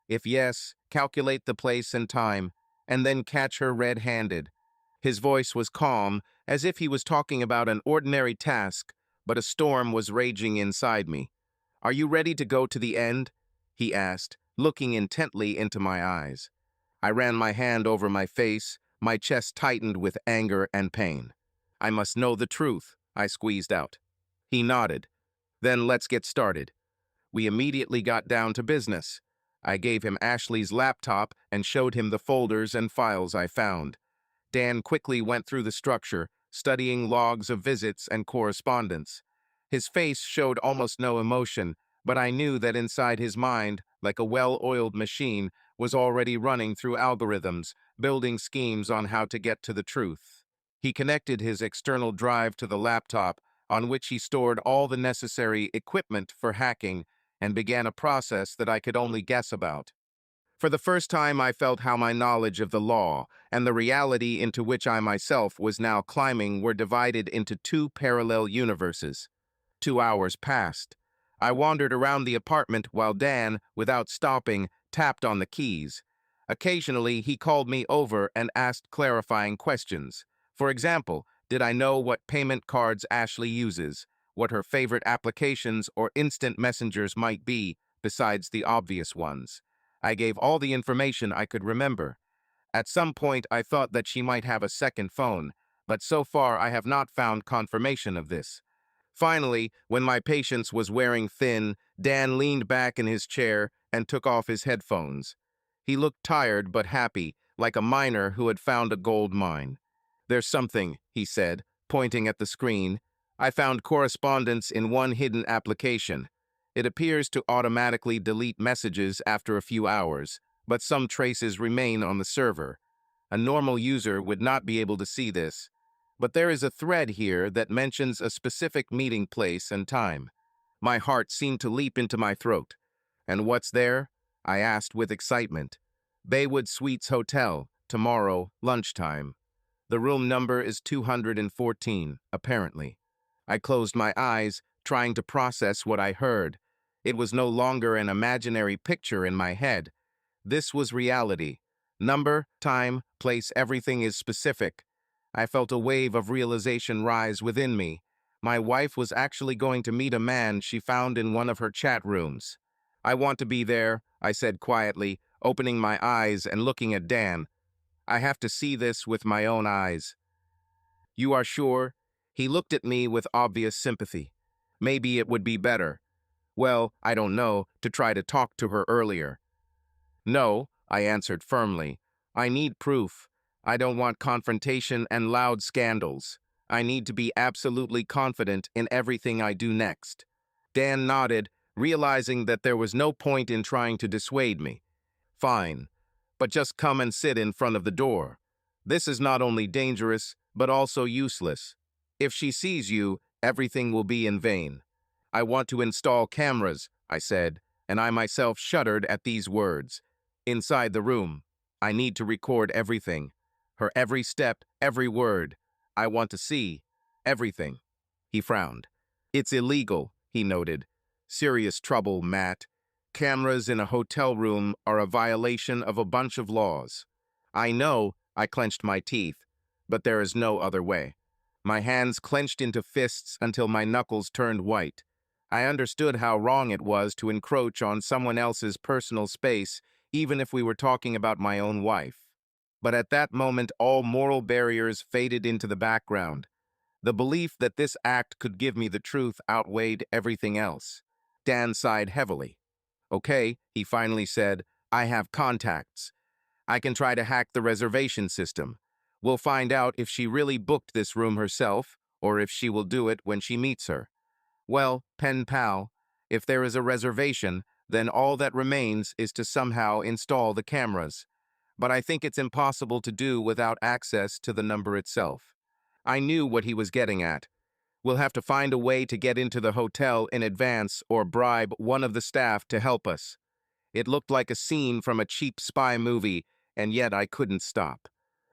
Speaker 1: If yes, calculate the place and time, and then catch her red-handed. His voice was calm, as if he was talking about an ordinary task, but a storm was raging inside me. Are you ready to go to the end? He asked, looking intently into my eyes. I ran my hand over my face, my chest tightened with anger and pain. I must know the truth, I squeezed out. He nodded. Then let's get started. We immediately got down to business. I gave him Ashley's laptop and showed him the folders and files I found. Dan quickly went through the structure, studying logs of visits and correspondence. His face showed almost no emotion, but I knew that inside his mind, like a well-oiled machine, was already running through algorithms, building schemes on how to get to the truth. He connected his external drive to the laptop, on which he stored all the necessary equipment for hacking, and began a process that I could only guess about. For the first time, I felt how my knowledge of the law and the reality into which I myself was now climbing were divided into two parallel universes. 2 hours passed. I wandered around the apartment while Dan, without stopping, tapped on the keys. Occasionally, he called me over and asked clarifying questions. For example, did I know what payment cards Ashley uses, what her favorite applications or instant messengers might be, besides the obvious ones? I gave all the information I could remember. At some point, I thought that she might have a second phone, but so far I have not found confirmation of this. Finally, when my patience was wearing thin, Dan leaned back in his chair and took off his headphones. He looked tired but happy, like a miner who had found a gold mine. There's something, he said, pointing at the screen. I found correspondence in one hidden application. It appears to automatically delete messages after a few hours, but some traces remain on the server. A normal user would not be able to see this. But there is a thread here that mentions a specific meeting place and time. My heart seemed to leap into my throat. And what's there? I asked with excitement. Baywood Suites Hotel, tomorrow, lunchtime. The room number is 214, apparently. I closed my eyes, trying to process what I heard. It was no longer an imaginary picture in my head. This was reality. Number, time, place, everything is specific. I felt a wave of realization rise within me. My wife was actually going to meet a man she found in one of her chat rooms. I want to be there, I said quietly, opening my eyes and looking at Dan. I have to see this with my own eyes. You are sure? He looked at me with obvious sympathy. Maybe it would be better. Well, I don't know, to try to talk to her earlier. No, I answered firmly. I need proof. I don't want confrontation and loud scandals. I need to be absolutely confident in everything I do next. Dan nodded, realizing that there was no point in trying to dissuade me. Fine, but just come and sit in front of the door. This is not only dangerous, but also useless. If she sees you, everything will be in vain. I want to install cameras, I said, and I myself shuddered at these words. Inside the room, I need to record everything. Her every step, every word. I want to see everything. He frowned. It's illegal, he noted. Serious trouble, Matt. Cameras in a hotel room are a violation of a bunch of laws. I know, I clenched my teeth, but there is no other way. My hands clenched into fists until my knuckles turned white. I understood how wrong it was to encroach on someone else's personal space, even if we were talking about my own wife. But at that moment, all moral barriers faded into the background. The belief that this act could give me the truth outweighed everything else. Dan sighed heavily. Okay, he finally said, I have contacts. I can try to hack the reservation system. We'll find out if she really booked this room herself, or if she will do it when she meets her. Well, pen pal, if there is a reservation, then all that remains is to somehow install the cameras. But I think it's impossible to do without access to the number itself. I knew what he was getting at. We'll have to find a way to get into the hotel in advance or bribe one of the staff to help us. It looked like a scene from a cheap spy movie, and yet I couldn't stop.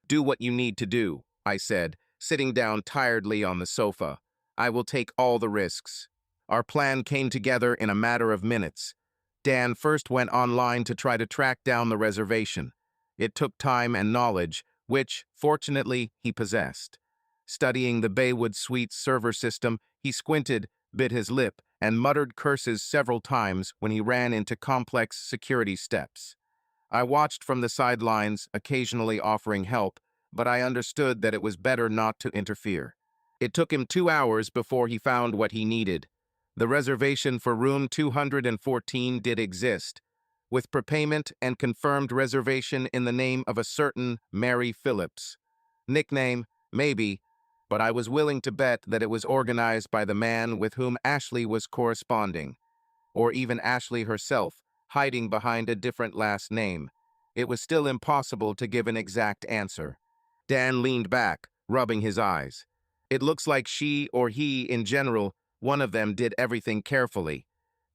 Speaker 1: Do what you need to do, I said, sitting down tiredly on the sofa. I will take all the risks. Our plan came together in a matter of minutes. Dan first went online to try to track down the reservation. It took time and knowledge, which, fortunately, he possessed. Studying the Baywood Suites server system, he squinted, bit his lip, and muttered curses several times when he ran into complex security steps. I watched from the sidelines, occasionally offering help, but I understood that it was better not to interfere. It took him 2 hours before he found what he needed. The reservation for room 214 did exist, with prepayment and confirmed reservation in the name of a certain Mary Phillips. Nickname, maybe, but I was willing to bet that it was organized by the man with whom Ashley was corresponding, or even Ashley herself, hiding behind a different last name. It was still impossible to give an exact answer. Dan leaned back, rubbing his eyes. It looks like she or he, in general, one of them did everything carefully.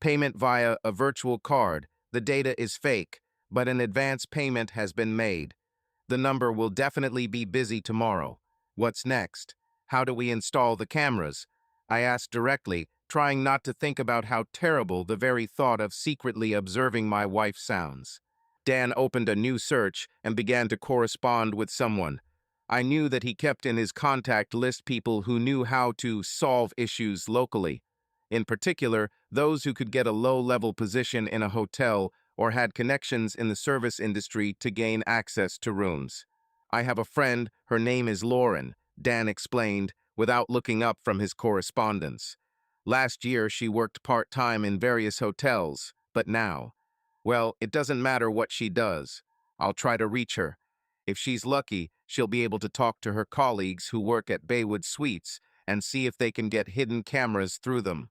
Speaker 1: Payment via a virtual card. The data is fake, but an advance payment has been made. The number will definitely be busy tomorrow. What's next? How do we install the cameras? I asked directly, trying not to think about how terrible the very thought of secretly observing my wife sounds. Dan opened a new search and began to correspond with someone. I knew that he kept in his contact list people who knew how to solve issues locally. In particular, those who could get a low-level position in a hotel or had connections in the service industry to gain access to rooms. I have a friend, her name is Lauren, Dan explained, without looking up from his correspondence. Last year, she worked part-time in various hotels, but now, well, it doesn't matter what she does. I'll try to reach her. If she's lucky, she'll be able to talk to her colleagues who work at Baywood Suites and see if they can get hidden cameras through them.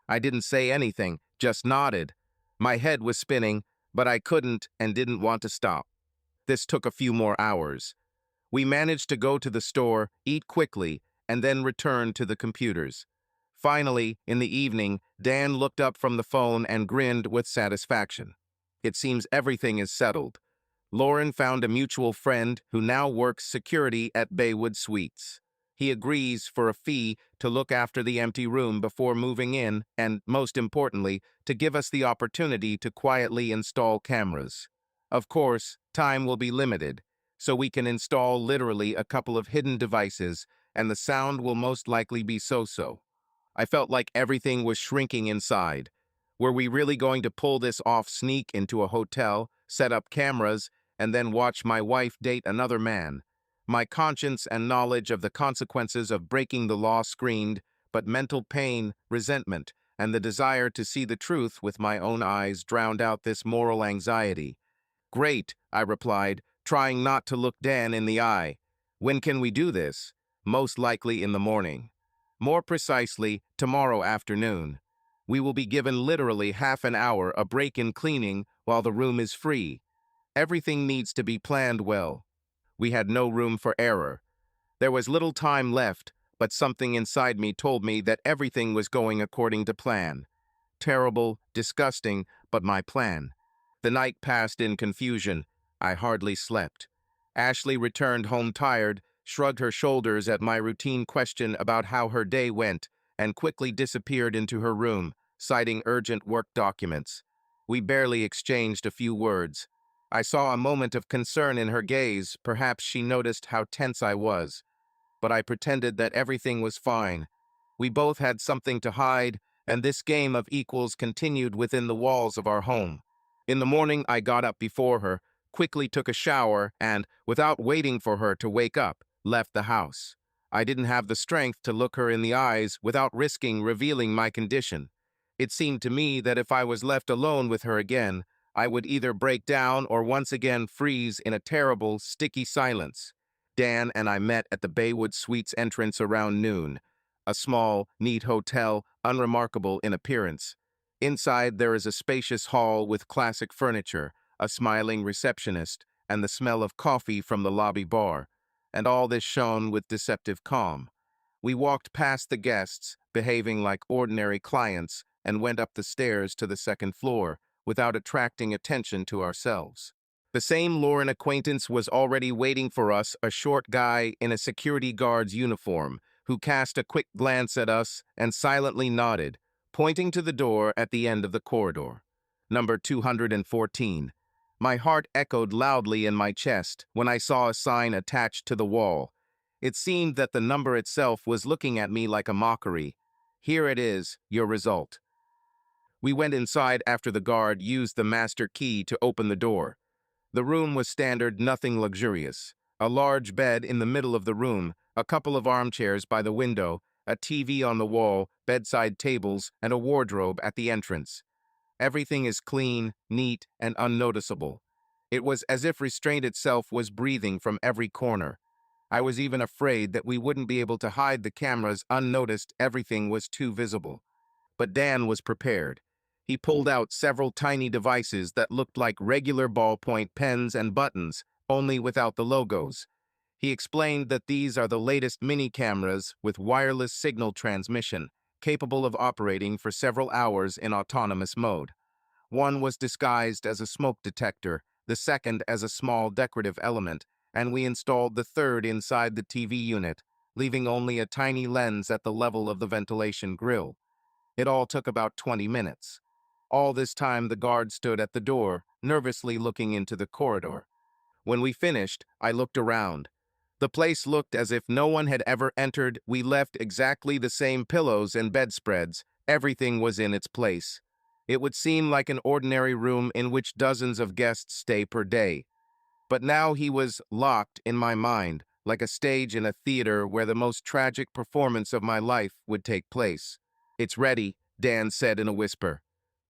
Speaker 1: I didn't say anything, just nodded. My head was spinning, but I couldn't and didn't want to stop. This took a few more hours. We managed to go to the store, eat quickly, and then return to the computers. Finally, in the evening, Dan looked up from the phone and grinned with satisfaction. It seems everything is settled. Lauren found a mutual friend who now works security at Baywood Suites. He agrees for a fee to look after the empty room before moving in and, most importantly, to give us the opportunity to quietly install cameras. Of course, time will be limited, so we can install literally a couple of hidden devices, and the sound will most likely be so-so. I felt like everything was shrinking inside. Were we really going to pull this off, sneak into a hotel, set up cameras, and then watch my wife date another man? My conscience and knowledge of the consequences of breaking the law screamed, but mental pain, resentment, and the desire to see the truth with my own eyes drowned out this moral anxiety. Great, I replied, trying not to look Dan in the eye. When can we do this? Most likely in the morning. More precisely, tomorrow afternoon. We will be given literally half an hour a break in cleaning while the room is free. Everything needs to be planned well. We had no room for error. There was little time left, but something inside me told me that everything was going according to plan. Terrible, disgusting, but my plan. The night passed in confusion. I hardly slept. Ashley returned home tired, shrugged her shoulders at my routine question about how her day went, and quickly disappeared into her room, citing urgent work documents. We barely exchanged a few words. I saw a moment of concern in her gaze. Perhaps she noticed how tense I was. But I pretended that everything was fine. We both had something to hide, and this game of equals continued within the walls of our home. In the morning, I got up before her, quickly took a shower, and, without waiting for her to wake up, left the house. I didn't have the strength to look her in the eyes without risking revealing my condition. It seemed to me that if I was left alone with her again, I would either break down or once again freeze in a terrible, sticky silence. Dan and I met at the Baywood Suites entrance around noon, a small, neat hotel, unremarkable in appearance. Inside there is a spacious hall with classic furniture, a smiling receptionist, and the smell of coffee from the lobby bar, and all this shone with deceptive calm. We walked past the guests, behaving like ordinary clients, and went up the stairs to the second floor, without attracting attention to ourselves. The same Lauren acquaintance was already waiting for us, a short guy in a security guard's uniform, who cast a quick glance at us and silently nodded, pointing to the door at the end of the corridor. Number 214. My heart echoed loudly in my chest when I saw a sign attached to the wall. It seemed that the number itself was looking at me like a mockery. Here it is, your result. We went inside after the guard used the master key to open the door. The room was standard, nothing luxurious. A large bed in the middle of the room, a couple of armchairs by the window, a TV on the wall, bedside tables, and a wardrobe at the entrance. Everything is clean, neat, and unnoticeable. It was as if restraint itself was breathing from every corner. I was even afraid that we wouldn't be able to hide the cameras unnoticed. Everything was too visible. But Dan was prepared. He pulled out several tiny devices that looked like regular ballpoint pens and buttons, only without the logos. He explained that these are the latest mini cameras with wireless signal transmission, capable of operating for several hours in autonomous mode. One was disguised as a smoke detector, the second as a small decorative element, and we installed the third inside the TV unit, leaving only a tiny lens at the level of the ventilation grill. It all took about 20 minutes. All this time the guard stood at the door, nervously looking into the corridor. When we finished, I looked around. The place looked as if no one had ever entered. We left exactly the same pillows and bedspreads. Everything was in its place. It would seem like an ordinary room in which dozens of guests stay per day. But now he was locked in my mind, like a stage in a theater where the most tragic performance of my life would take place. It's ready, Dan said in a whisper.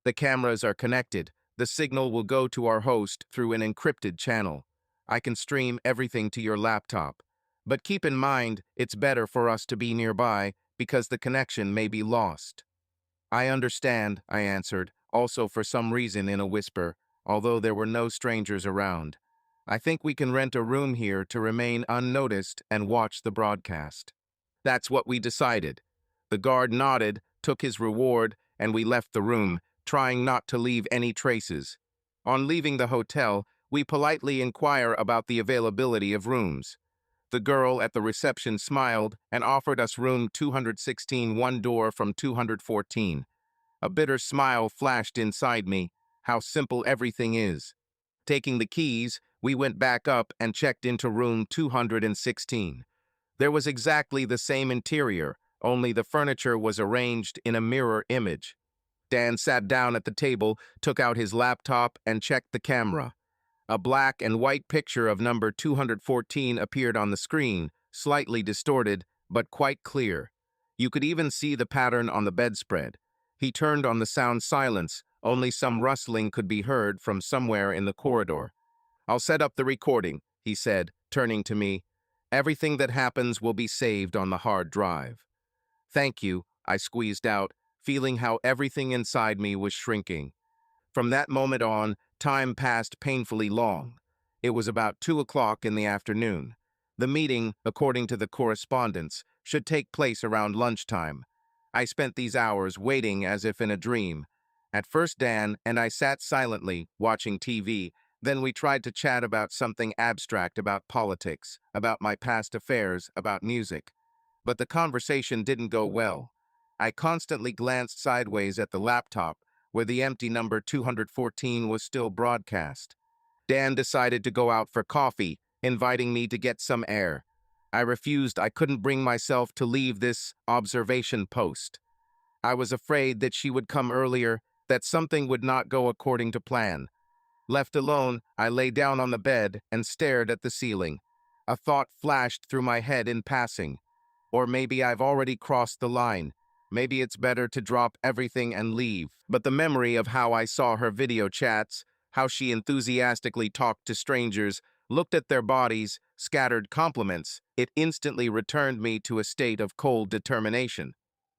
Speaker 1: The cameras are connected. The signal will go to our host through an encrypted channel. I can stream everything to your laptop. But keep in mind, it's better for us to be nearby because the connection may be lost. I understand, I answered, also for some reason in a whisper, although there were no strangers around. I think we can rent a room here to remain unnoticed and watch the broadcast. That's what we decided. The guard nodded, took his reward, and we left the room, trying not to leave any traces. On leaving the hotel, we politely inquire about the availability of rooms. The girl at the reception smiled and offered us room 216, one door from 214. A bitter smile flashed inside me. How simple everything is. Taking the keys, we went back up and checked into room 216. There was exactly the same interior, only the furniture was arranged in a mirror image. Dan sat down at the table, took out his laptop, and checked the camera. A black and white picture of number 214 appeared on the screen, slightly distorted, but quite clear. You could even see the pattern on the bedspread. He turned on the sound silence. Only some rustling could be heard from somewhere in the corridor. I'll set up the recording, he said, turning to me. Everything that happens will be saved on the hard drive. Thank you, I squeezed out, feeling how everything inside me was shrinking. From that moment on, time passed painfully long. It was about 2 o'clock in the afternoon. The meeting, according to the correspondence, should take place around lunchtime. I spent these hours waiting as if in a dream. At first Dan and I sat silently, watching TV, then we tried to chat about something abstract, about politics, about my past affairs, about music. But the conversation didn't go well. I constantly glanced sideways at the laptop, where the empty number 214 was still broadcast. Dan decided to go out for coffee, inviting me to get some air. I refused. I couldn't bring myself to leave this observation post. I was afraid that she would come earlier, that something would not go according to plan. Left alone, I lay down on the bed and stared at the ceiling. A thought flashed through my head in passing. Or maybe I've already crossed the line. Maybe it's better to drop everything and leave. But the memory of how I saw her video chats, how she enthusiastically talked to strangers, looked at their bodies, scattered compliments, it instantly returned me to a state of cold determination.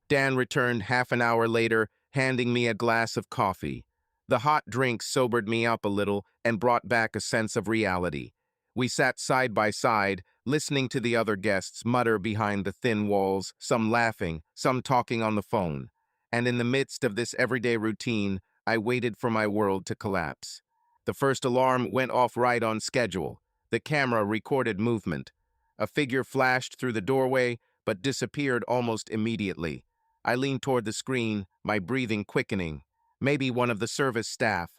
Speaker 1: Dan returned half an hour later, handing me a glass of coffee. The hot drink sobered me up a little and brought back a sense of reality. We sat side by side, listening to the other guests mutter behind the thin walls, some laughing, some talking on the phone. And in the midst of this everyday routine, I waited for my world to collapse. The first alarm went off right on schedule. The camera recorded movement. A figure flashed through the doorway, but disappeared almost immediately. I leaned toward the screen, my breathing quickening. Maybe one of the service staff.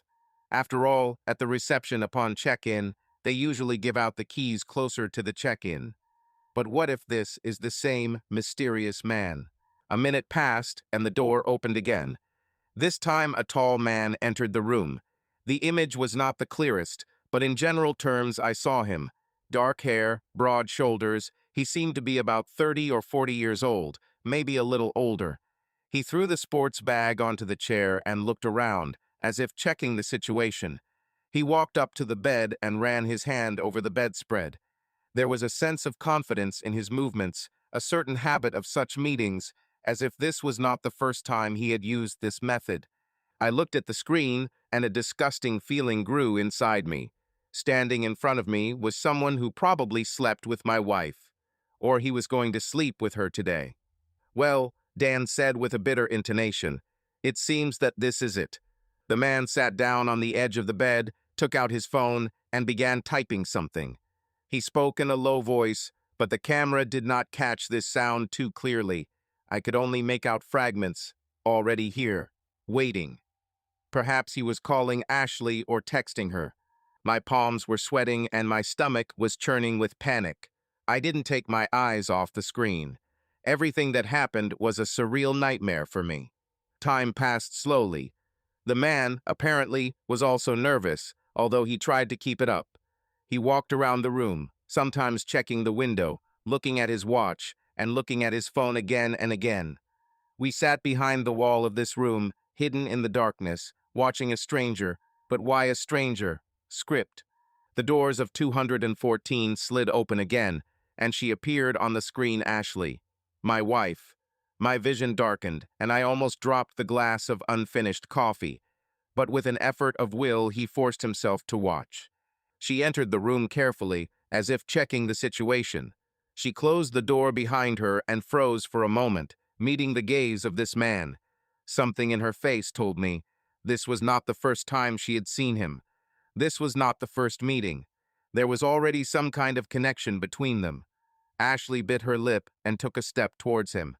Speaker 1: After all, at the reception upon check-in, they usually give out the keys closer to the check-in. But what if this is the same mysterious man? A minute passed, and the door opened again. This time a tall man entered the room. The image was not the clearest, but in general terms I saw him. Dark hair, broad shoulders, he seemed to be about 30 or 40 years old, maybe a little older. He threw the sports bag onto the chair and looked around, as if checking the situation. He walked up to the bed and ran his hand over the bedspread. There was a sense of confidence in his movements, a certain habit of such meetings, as if this was not the first time he had used this method. I looked at the screen, and a disgusting feeling grew inside me. Standing in front of me was someone who probably slept with my wife. Or he was going to sleep with her today. Well, Dan said with a bitter intonation, it seems that this is it. The man sat down on the edge of the bed, took out his phone, and began typing something. He spoke in a low voice, but the camera did not catch this sound too clearly. I could only make out fragments, already here, waiting. Perhaps he was calling Ashley or texting her. My palms were sweating and my stomach was churning with panic. I didn't take my eyes off the screen. Everything that happened was a surreal nightmare for me. Time passed slowly. The man, apparently, was also nervous, although he tried to keep it up. He walked around the room, sometimes checking the window, looking at his watch, and looking at his phone again and again. We sat behind the wall of this room, hidden in the darkness, watching a stranger. But why a stranger? Script. The doors of 214 slid open again, and she appeared on the screen. Ashley, my wife. My vision darkened, and I almost dropped the glass of unfinished coffee. But with an effort of will, he forced himself to watch. She entered the room carefully, as if checking the situation. She closed the door behind her and froze for a moment, meeting the gaze of this man. Something in her face told me this was not the first time she had seen him. This was not the first meeting. There was already some kind of connection between them. Ashley bit her lip and took a step towards him.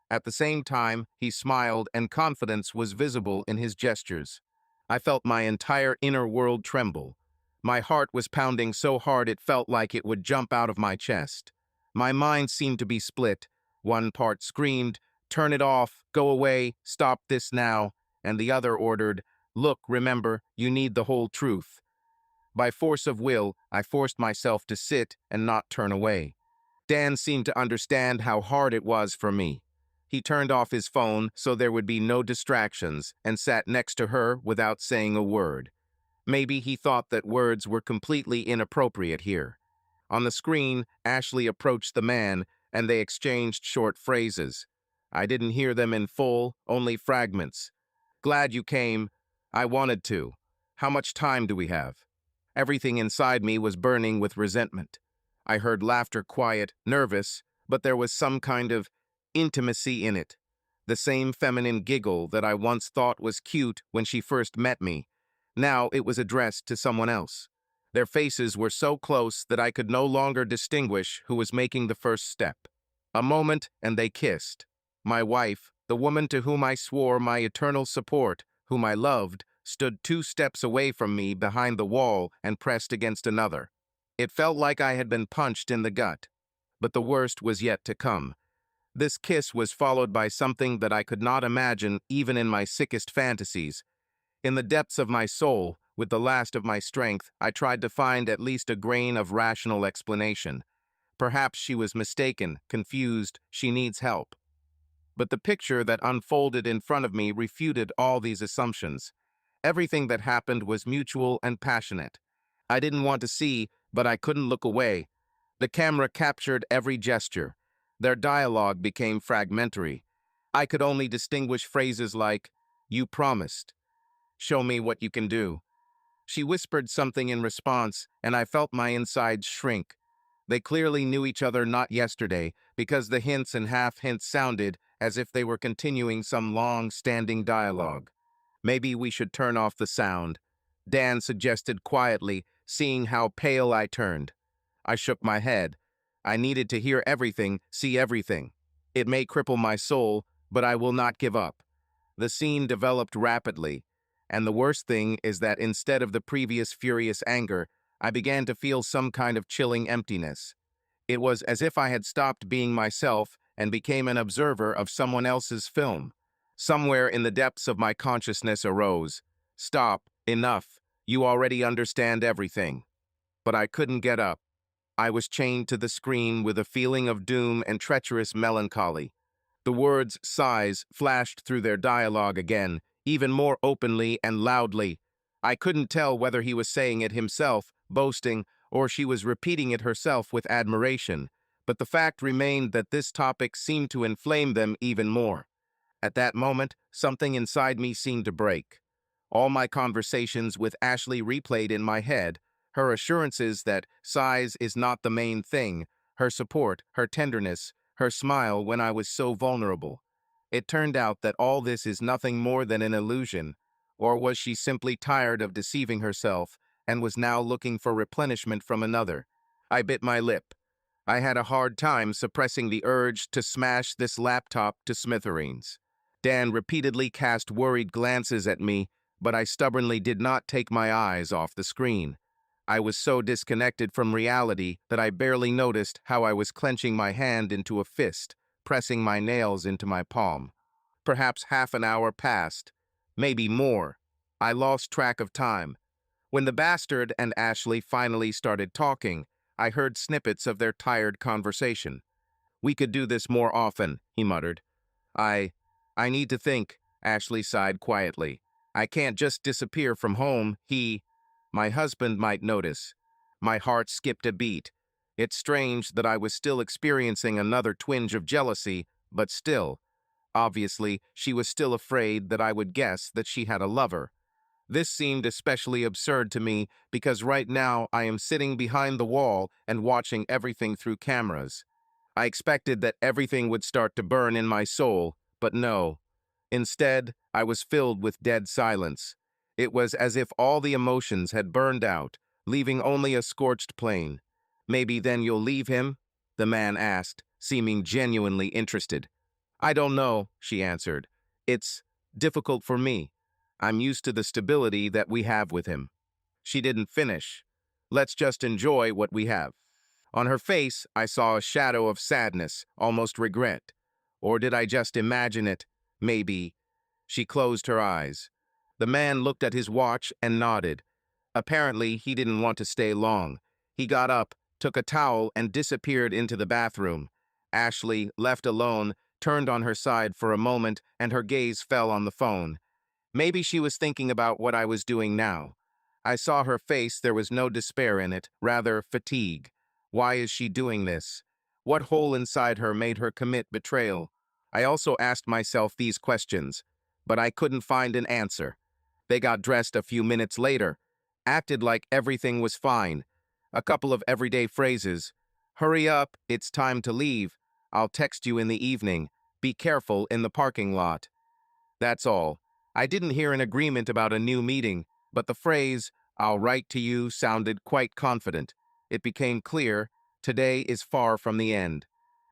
Speaker 1: At the same time, he smiled and confidence was visible in his gestures. I felt my entire inner world tremble. My heart was pounding so hard it felt like it would jump out of my chest. My mind seemed to be split. One part screamed, "Turn it off, go away, stop this now," and the other ordered, "Look, remember, you need the whole truth." By force of will, I forced myself to sit and not turn away. Dan seemed to understand how hard it was for me. He turned off his phone so there would be no distractions and sat next to her without saying a word. Maybe he thought that words were completely inappropriate here. On the screen, Ashley approached the man, and they exchanged short phrases. I didn't hear them in full, only fragments. "Glad you came. I wanted to. How much time do we have?" Everything inside me was burning with resentment. I heard laughter, quiet, nervous, but there was some kind of intimacy in it. The same feminine giggle that I once thought was cute when she first met me. Now it was addressed to someone else. Their faces were so close that I could no longer distinguish who was making the first step. A moment, and they kissed. My wife, the woman to whom I swore my eternal support, whom I loved, stood 2 steps away from me behind the wall and pressed against another. It felt like I had been punched in the gut. But the worst was yet to come. This kiss was followed by something that I could not imagine even in my sickest fantasies. In the depths of my soul, with the last of my strength, I tried to find at least a grain of rational explanation. Perhaps she was mistaken, confused, she needs help. But the picture that unfolded in front of me refuted all these assumptions. Everything that happened was mutual and passionate. I didn't want to see, but I couldn't look away. The camera captured every gesture. Their dialogue became fragmentary. I could only distinguish phrases like, "You promised," "Show me what you can do," She whispered something in response, and I felt my insides shrink. They clearly knew each other not yesterday, because the hints and half-hints sounded as if they were continuing some long-standing dialogue. Maybe we should turn off the sound, Dan suggested quietly, seeing how pale I turned. I shook my head. I needed to hear everything, see everything. It may cripple my soul, but I will not give up. The scene developed rapidly, and the worst thing is that instead of the previous furious anger, I began to feel some kind of chilling emptiness. It was as if I had stopped being myself and became an observer of someone else's film. Somewhere in the depths of my consciousness arose, "Stop, enough, you already understand everything." But I couldn't get up. I was chained to the screen with a feeling of doom and treacherous melancholy. The words sighs flashed through their dialogue again, even more openly and loudly. I couldn't tell whether he was saying it himself, boasting, or she was repeating it herself with admiration, but the fact remained that this topic seemed to inflame them even more. At that moment, something inside me seemed to break. All my conversations with Ashley replayed in my head, her assurances that size is not the main thing, her support, her tenderness, her smile when I was so vulnerable. It turned out that all this is nothing more than an illusion, or was she simply tired of deceiving herself and was now looking for replenishment from another? I bit my lip. I had a hard time suppressing the urge to smash this laptop to smithereens. Dan repeatedly cast worried glances at me, but I stubbornly did not take my eyes off the screen. I was so disconnected from reality that I barely noticed how I was clenching my hand into a fist, pressing my nails into my palm. Perhaps half an hour passed, maybe more. I lost track of time. When the bastard and Ashley finally started talking, I heard snippets of their tired conversation. "We could do this more often," he muttered. I I need to think," Ashley sighed quietly. "I can't just disappear from home. My husband might notice." My heart skipped a beat. It's strange that I was still experiencing another twinge of jealousy, but still. Obviously, she was still afraid that I would guess that she had a lover. This seemed especially absurd to me because right now I am sitting behind the wall and watching everything through cameras. I expected that everything would start to burn in my soul, but no. Instead, I was filled with dead silence. It was as if all the emotions had burned out, leaving only a scorched plain. "Maybe then you'll leave him?" the man asked, seeming genuinely interested. "I don't know," she answered. "It's difficult for me. I'm used to the stability that we have with him." She didn't finish. "Let's just enjoy what we have." On her face, I saw a shadow of sadness, almost regret. Or did I just imagine it? Maybe. She closed her eyes. The man looked at his watch and nodded. Apparently, he didn't want to stay long. He got up, took a towel, and disappeared into the bathroom. Ashley, left alone, turned on her side for a moment, and her gaze fell on the phone. Maybe she was thinking about what I was doing now. I saw her face, there was no despair in it, rather fatigue. Why is she doing this? What hole inside her made her commit betrayal? I also asked myself these questions, but I couldn't find an answer. They got dressed a few minutes later, acted like everything was fine. A couple of everyday phrases. "Hurry up, it's time to leave. I'll text you in the evening. Be careful in the parking lot." That's all. I didn't hear an agreement about a new meeting, but the phrase, "I'll write to you," sounded quite confident. It became clear, today is far from the end.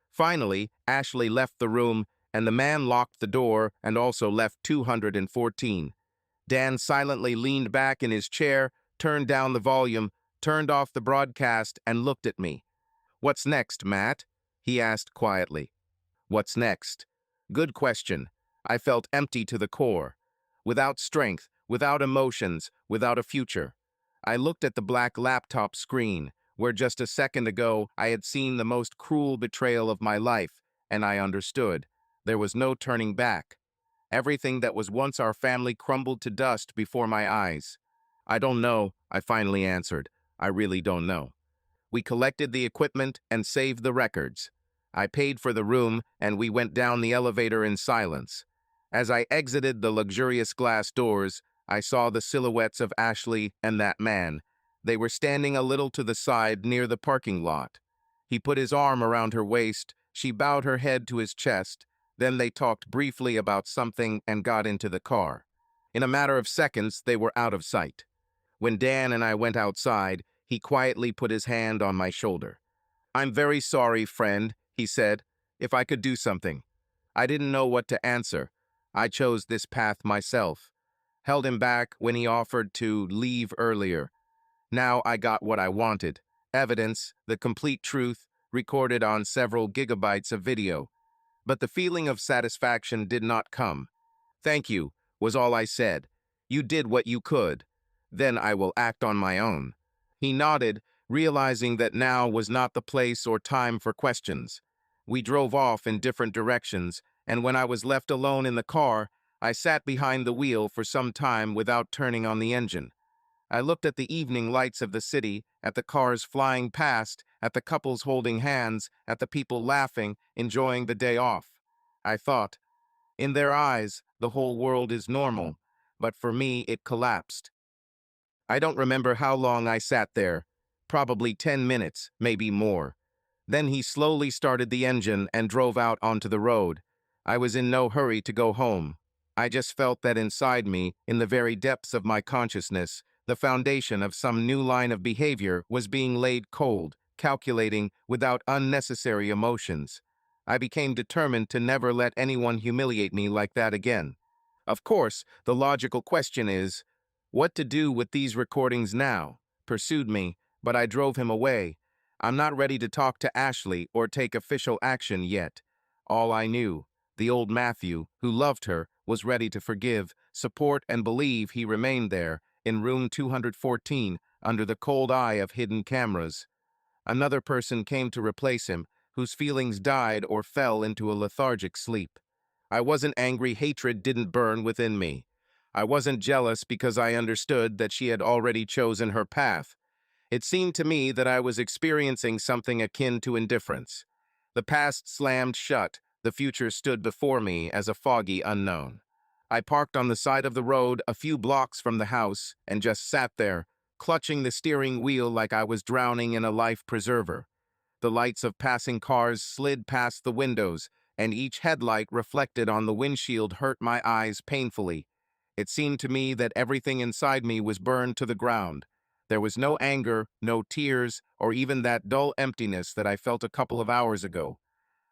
Speaker 1: Finally, Ashley left the room, and the man locked the door and also left 214. Dan silently leaned back in his chair, turned down the volume, turned off the broadcast, and looked at me. "What's next, Matt?" he asked quietly. What's next? Good question. I felt empty to the core. Without strength, without emotions, without a future. I looked at the black laptop screen, where just a second ago I had seen the most cruel betrayal of my life, and I understood. There was no turning back. Everything that was once our family crumbled to dust before my eyes. "I don't know," I finally answered. "I really don't know." We collected the equipment and saved the records. I paid for the room, and we went down the elevator in silence. As I exited the luxurious glass doors, I saw the silhouettes of Ashley and that man. They were standing a little to the side near the parking lot. He put his arm around her waist. She bowed her head to his chest. Then they talked briefly about something and got into the car. In a matter of seconds, they were out of sight. When Dan and I went outside, he quietly put his hand on my shoulder. "I'm very sorry, friend," he said. "If I could do something." I didn't know what to answer. I chose this path myself. Held him back when he offered to leave earlier. Now I got what I wanted. Evidence, the complete truth, recorded on several gigabytes of video. But the feeling of satisfaction did not come. "Thank you," was all I said. "You did what you could. Then I will act on my own." He nodded, realizing that now was not the place or time for questions. We drove off in different directions, and when I was left alone in the car, I sat behind the wheel for some time without turning on the engine. I looked at the evening lights of the city, at the cars flying past, at the couples holding hands, at the people laughing, enjoying the day off. I thought, in their eyes, the whole world is normal, but for me it collapsed. I don't remember how long I sat there, probably 10 minutes, maybe more. Then he slowly started the engine and drove out onto the road. I was in no hurry to go home. I just felt that inside me, in the very depths of my consciousness, the foundation of some new line of behavior was being laid cold, calculating, without unnecessary emotions. I became determined to never let anyone humiliate me like that again. Of course, the logical question is, what to do with these recordings now? Pursued me, but I drove him away. I'm not ready to talk to Ashley or take official action yet. All I knew, the old Matthew, who loved her, was ready to forgive, support, and believe he remained there, in room 214, under the cold eye of hidden cameras. Another person came to replace him, whose feelings died or fell into a lethargic sleep. I wasn't angry, hatred didn't burn within me. I wasn't jealous because I understood that she had already chosen her path. It seemed to me that I was experiencing something akin to indifference. The past slammed shut, the future stood before me as a foggy unknown. I parked on the side of the road a few blocks from the house and just sat there, clutching the steering wheel like I was drowning in a life preserver. The lights of passing cars slid past the windows, and each headlight reflected on the windshield hurt my eyes painfully. It seemed to me that everything inside me was burned to the ground. There was no anger, no tears, or even that dull emptiness that I felt a couple of hours ago.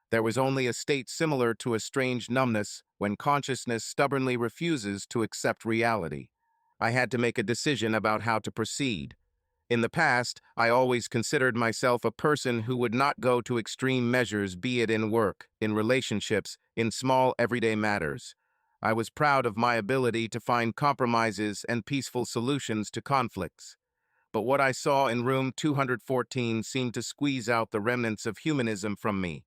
Speaker 1: There was only a state similar to a strange numbness when consciousness stubbornly refuses to accept reality. I had to make a decision about how to proceed. In the past, I always considered myself a person who would not go to extreme measures, be it in work, in relationships, in small everyday matters. I was proud of my ability to find compromises and peaceful solutions to conflicts. But what I saw in room 214 seemed to squeeze out the remnants of humanism from me.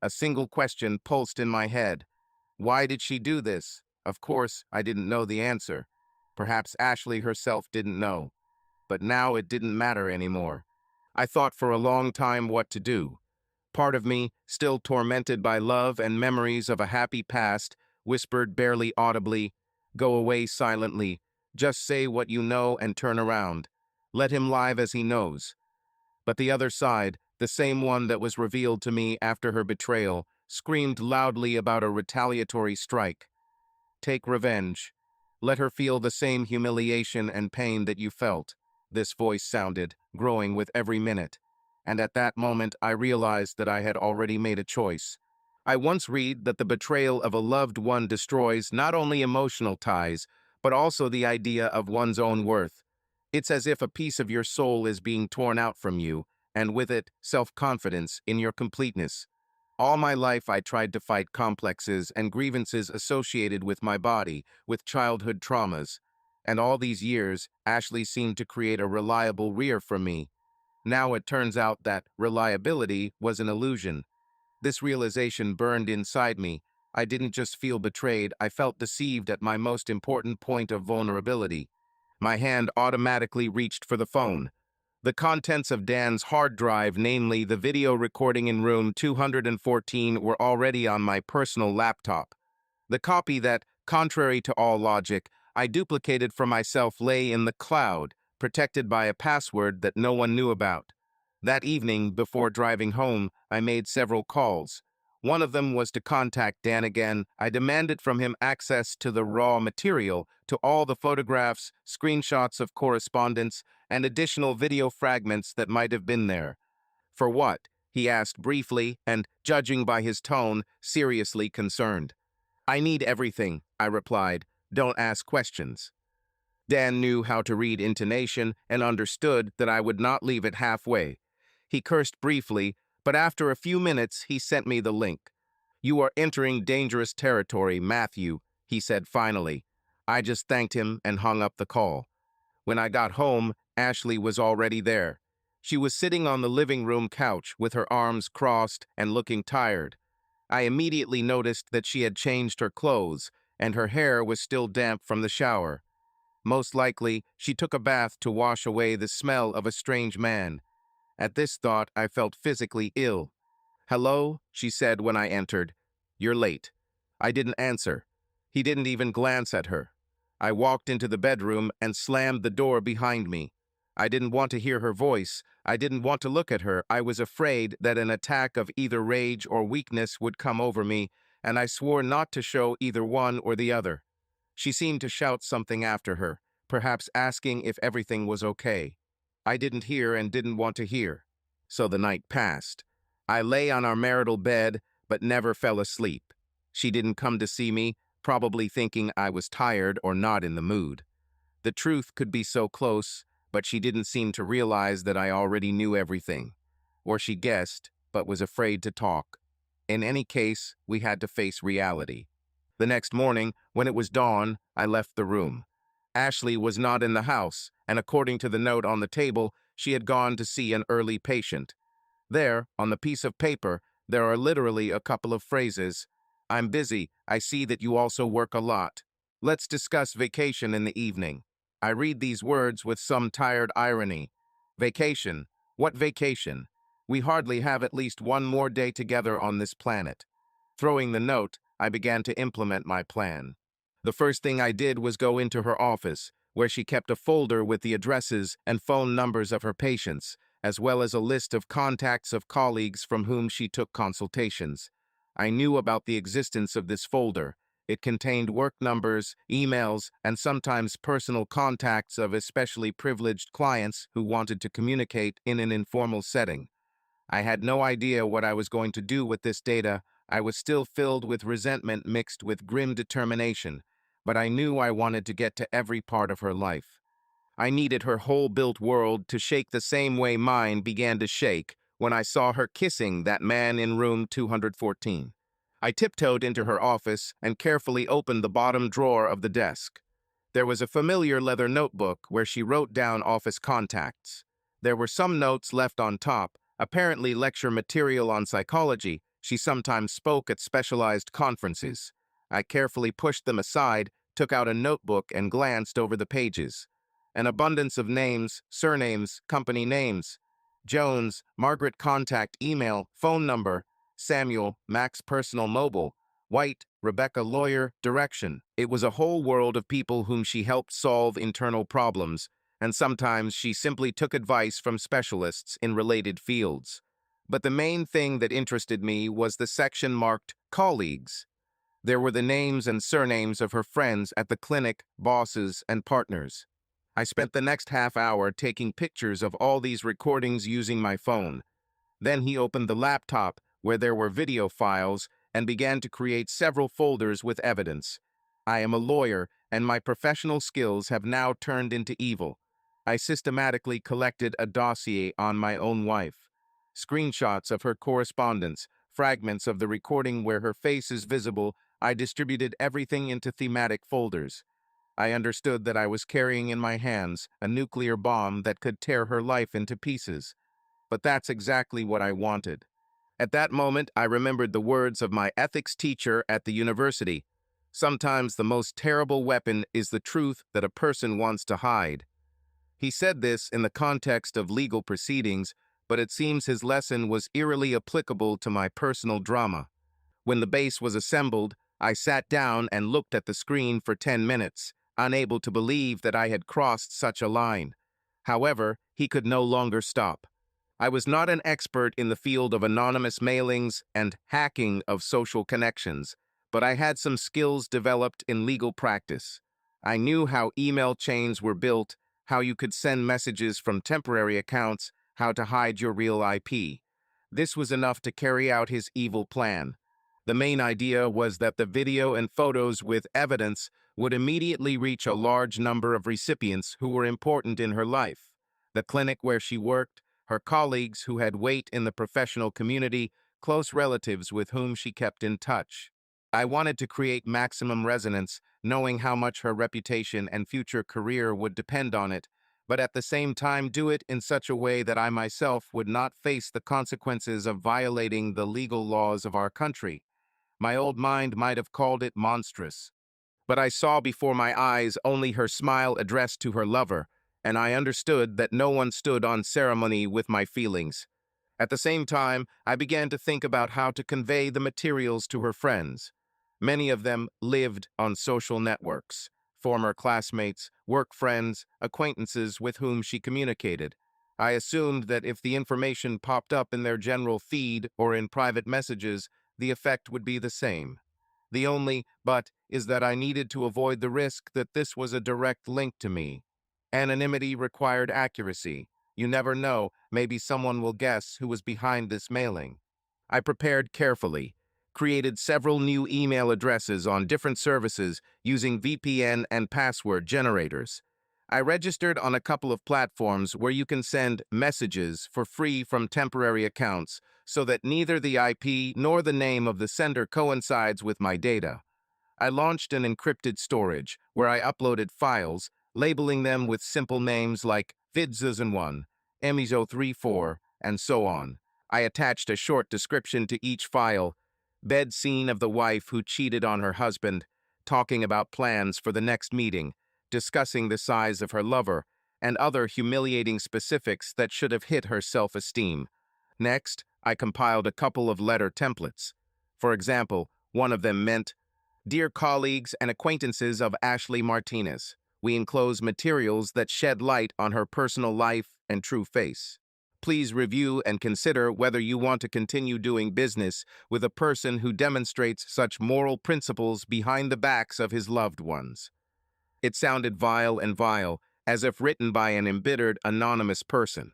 Speaker 1: A single question pulsed in my head. Why did she do this? Of course, I didn't know the answer. Perhaps Ashley herself didn't know. But now it didn't matter anymore. I thought for a long time what to do. Part of me, still tormented by love and memories of a happy past, whispered barely audibly, "Go away silently. Just say what you know and turn around. Let him live as he knows." But the other side, the same one that was revealed to me after her betrayal, screamed loudly about a retaliatory strike. "Take revenge. Let her feel the same humiliation and pain that you felt," this voice sounded, growing with every minute. And at that moment, I realized that I had already made a choice. I once read that the betrayal of a loved one destroys not only emotional ties, but also the idea of one's own worth. It's as if a piece of your soul is being torn out from you, and with it, self-confidence in your completeness. All my life I tried to fight complexes and grievances associated with my body, with childhood traumas. And all these years, Ashley seemed to create a reliable rear for me. Now it turns out that reliability was an illusion. This realization burned inside me. I didn't just feel betrayed, I felt deceived at my most important point of vulnerability. My hand automatically reached for the phone. The contents of Dan's hard drive, namely the video recording in room 214, were already on my personal laptop. The copy that, contrary to all logic, I duplicated for myself lay in the cloud, protected by a password that no one knew about. That evening, before driving home, I made several calls. One of them was to contact Dan again. I demanded from him access to the raw material, to all the photographs, screenshots of correspondence, and additional video fragments that might have been there. For what? He asked briefly and, judging by his tone, seriously concerned. I need everything, I replied. Don't ask questions. Dan knew how to read intonation and understood that I would not leave it halfway. He cursed briefly, but after a few minutes he sent me the link. You are entering dangerous territory, Matthew, he said finally. I just thanked him and hung up the call. When I got home, Ashley was already there. She was sitting on the living room couch with her arms crossed and looking tired. I immediately noticed that she had changed her clothes, and her hair was still damp from the shower. Most likely, she took a bath to wash away the smell of a strange man. At this thought, I felt physically ill. Hello, she said when I entered. You're late. I didn't answer. He didn't even glance at her. I walked into the bedroom and slammed the door behind me. I didn't want to hear her voice. I didn't want to look at her. I was afraid that an attack of either rage or weakness would come over me, and I swore not to show either one or the other. She seemed to shout something after her, perhaps asking if everything was okay. I didn't hear and didn't want to hear. So the night passed. I lay on our marital bed, but never fell asleep. She didn't come to see me, probably thinking I was tired or not in the mood. The truth could be so close, but she didn't seem to realize that I already knew everything. Or she guessed, but was afraid to talk. In any case, we had to face reality. The next morning, when it was dawn, I left the room. Ashley was not in the house, and according to the note on the table, she had gone to see an early patient. There, on the piece of paper, there are literally a couple of phrases. I'm busy. I see that you also work a lot. Let's discuss vacation in the evening. I read these words with some tired irony. Vacation? What vacation? We hardly have at least one more day together on this planet. Throwing the note, I began to implement my plan. The first thing I did was go into her office, where she kept a folder with the addresses and phone numbers of her patients, as well as a list of contacts of colleagues from whom she took consultations. I knew about the existence of this folder. It contained work numbers, emails, and sometimes personal contacts of especially privileged clients who wanted to communicate in an informal setting. I had no idea what I was going to do with this data. I was still filled with resentment mixed with grim determination, but I knew I wanted to get to every part of her life. I needed her whole built world to shake the same way mine began to shake when I saw her kissing that man in room 214. I tiptoed into her office and carefully opened the bottom drawer of the desk. There was a familiar leather notebook where she wrote down office contacts. There were some notes left on top, apparently lecture material on psychology. She sometimes spoke at specialized conferences. I carefully pushed them aside, took out a notebook, and glanced over the pages. An abundance of names, surnames, company names. Jones, Margaret contact email, phone number. Samuel, Max personal mobile. White, Rebecca lawyer, direction. It was a whole world of people whom she helped solve internal problems, and sometimes she simply took advice from specialists in related fields. But the main thing that interested me was the section marked colleagues. There were the names and surnames of her friends at the clinic, bosses, and partners. I spent the next half hour taking pictures of all these recordings using my phone. Then he opened the laptop where there were video files and began to create several folders with evidence. I am a lawyer, and my professional skills have now turned into evil. I systematically collected a dossier on my own wife. Screenshots of her correspondence, fragments of the recording where her face is visible. I distributed everything into thematic folders. I understood that I was carrying in my hands a nuclear bomb that could tear her life into pieces. But that's exactly what I wanted. At that moment, I remembered the words of my ethics teacher at the university. Sometimes the most terrible weapon is the truth that a person wants to hide. He said this in the context of legal proceedings, but it seems his lesson was eerily applicable to my personal drama. When the base was assembled, I sat down and looked at the screen for 10 minutes. unable to believe that I had crossed such a line. However, he could no longer stop. I was not an expert in the field of anonymous mailings and hacking of social connections, but I had some skills developed in legal practice. I knew how email chains were built, how you could send messages from temporary accounts, how to hide your real IP. This was enough to carry out his evil plan. The main idea was that the video and photos with evidence would immediately reach a large number of recipients who were important in her life. The clinic where she worked, her colleagues who had weight in the professional community, close relatives with whom she kept in touch. I wanted to create maximum resonance, knowing how much her reputation and future career would depend on it, but at the same time do it in such a way that I myself would not face the consequences of violating the legal laws of our country. My old mind might have called it monstrous. But I saw before my eyes only her smile addressed to her lover, and I understood that no one stood on ceremony with my feelings. At the same time, I began to think about how to convey the materials to her friends. Many of them lived on social networks, former classmates, work friends, acquaintances with whom she communicated. I assumed that if the information popped up in their general feed or in private messages, the effect would be the same. The only but is that I needed to avoid the risk that this was a direct link to me. Anonymity required accuracy. You never know, maybe someone will guess who was behind this mailing. I prepared carefully, created several new email addresses on different services using VPN and password generators. I registered on a couple of platforms where you can send messages for free from temporary accounts so that neither the IP nor the name of the sender coincides with my data. I launched an encrypted storage where I uploaded files, labeling them with simple names like vidzuzan1, emizo34, and so on. I attached a short description to each file, bed scene of the wife who cheated on her husband, talking about plans for the next meeting, discussing the size of her lover, and other humiliating specifics that should have hit her self-esteem. Next, I compiled a couple of letter templates. For example, one of them meant, "Dear colleagues and acquaintances of Ashley Martinez, we enclose materials that shed light on her personal life and true face. Please review and consider whether you want to continue doing business with a person who demonstrates such moral principles behind the backs of his loved ones." It sounded vile, as if written by an embittered, anonymous person.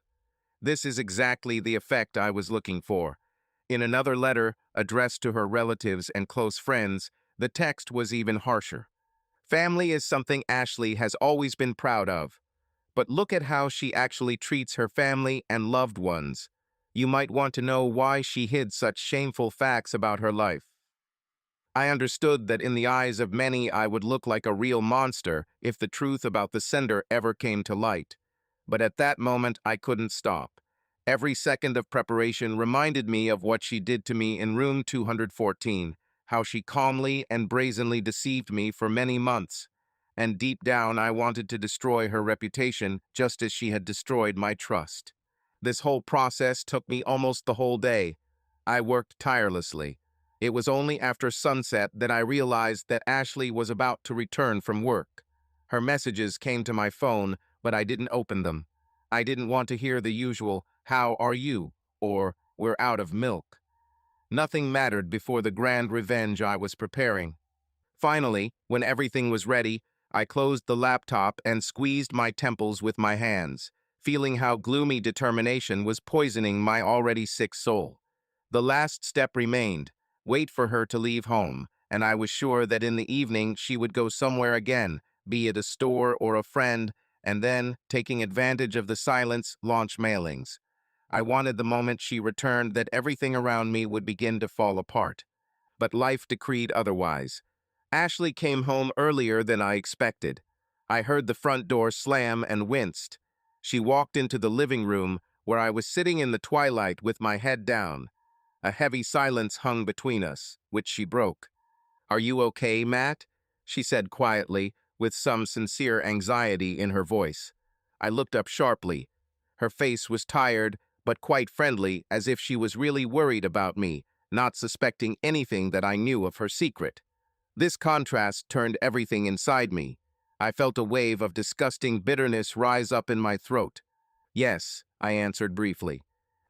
Speaker 1: This is exactly the effect I was looking for. In another letter, addressed to her relatives and close friends, the text was even harsher. "Family is something Ashley has always been proud of. But look at how she actually treats her family and loved ones. You might want to know why she hid such shameful facts about her life." I understood that in the eyes of many I would look like a real monster if the truth about the sender ever came to light. But at that moment I couldn't stop. Every second of preparation reminded me of what she did to me in room 214, how she calmly and brazenly deceived me for many months. And deep down I wanted to destroy her reputation just as she had destroyed my trust. This whole process took me almost the whole day. I worked tirelessly. It was only after sunset that I realized that Ashley was about to return from work. Her messages came to my phone, but I didn't open them. I didn't want to hear the usual, "How are you?" or "We're out of milk." Nothing mattered before the grand revenge I was preparing. Finally, when everything was ready, I closed the laptop and squeezed my temples with my hands, feeling how gloomy determination was poisoning my already sick soul. The last step remained: wait for her to leave home, and I was sure that in the evening she would go somewhere again, be it a store or a friend, and then, taking advantage of the silence, launch mailings. I wanted the moment she returned that everything around me would begin to fall apart. But life decreed otherwise. Ashley came home earlier than I expected. I heard the front door slam and winced. She walked into the living room, where I was sitting in the twilight with my head down. A heavy silence hung between us, which she broke. "Are you okay, Matt?" she said quietly, with some sincere anxiety in her voice. I looked up sharply. Her face was tired, but quite friendly, as if she was really worried about me, not suspecting anything that I knew of her secret. This contrast turned everything inside me. I felt a wave of disgusting bitterness rise up in my throat. Yes, I answered briefly.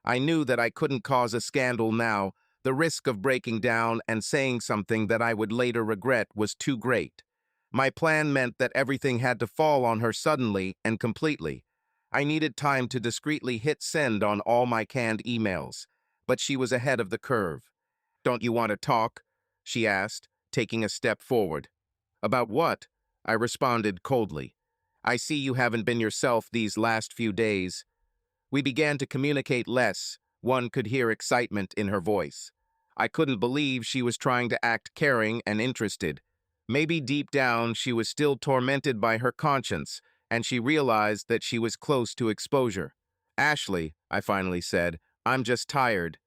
Speaker 1: I knew that I couldn't cause a scandal now. The risk of breaking down and saying something that I would later regret was too great. My plan meant that everything had to fall on her suddenly and completely. I needed time to discreetly hit send on all my canned emails, but she was ahead of the curve. "Don't you want to talk?" she asked, taking a step forward. "About what?" I responded coldly. "I see you haven't been yourself these last few days." We began to communicate less. One could hear excitement in her voice. I couldn't believe she was trying to act caring and interested. Maybe deep down she was still tormented by her conscience, and she realized that she was close to exposure. "Ashley," I finally said, "I'm just tired.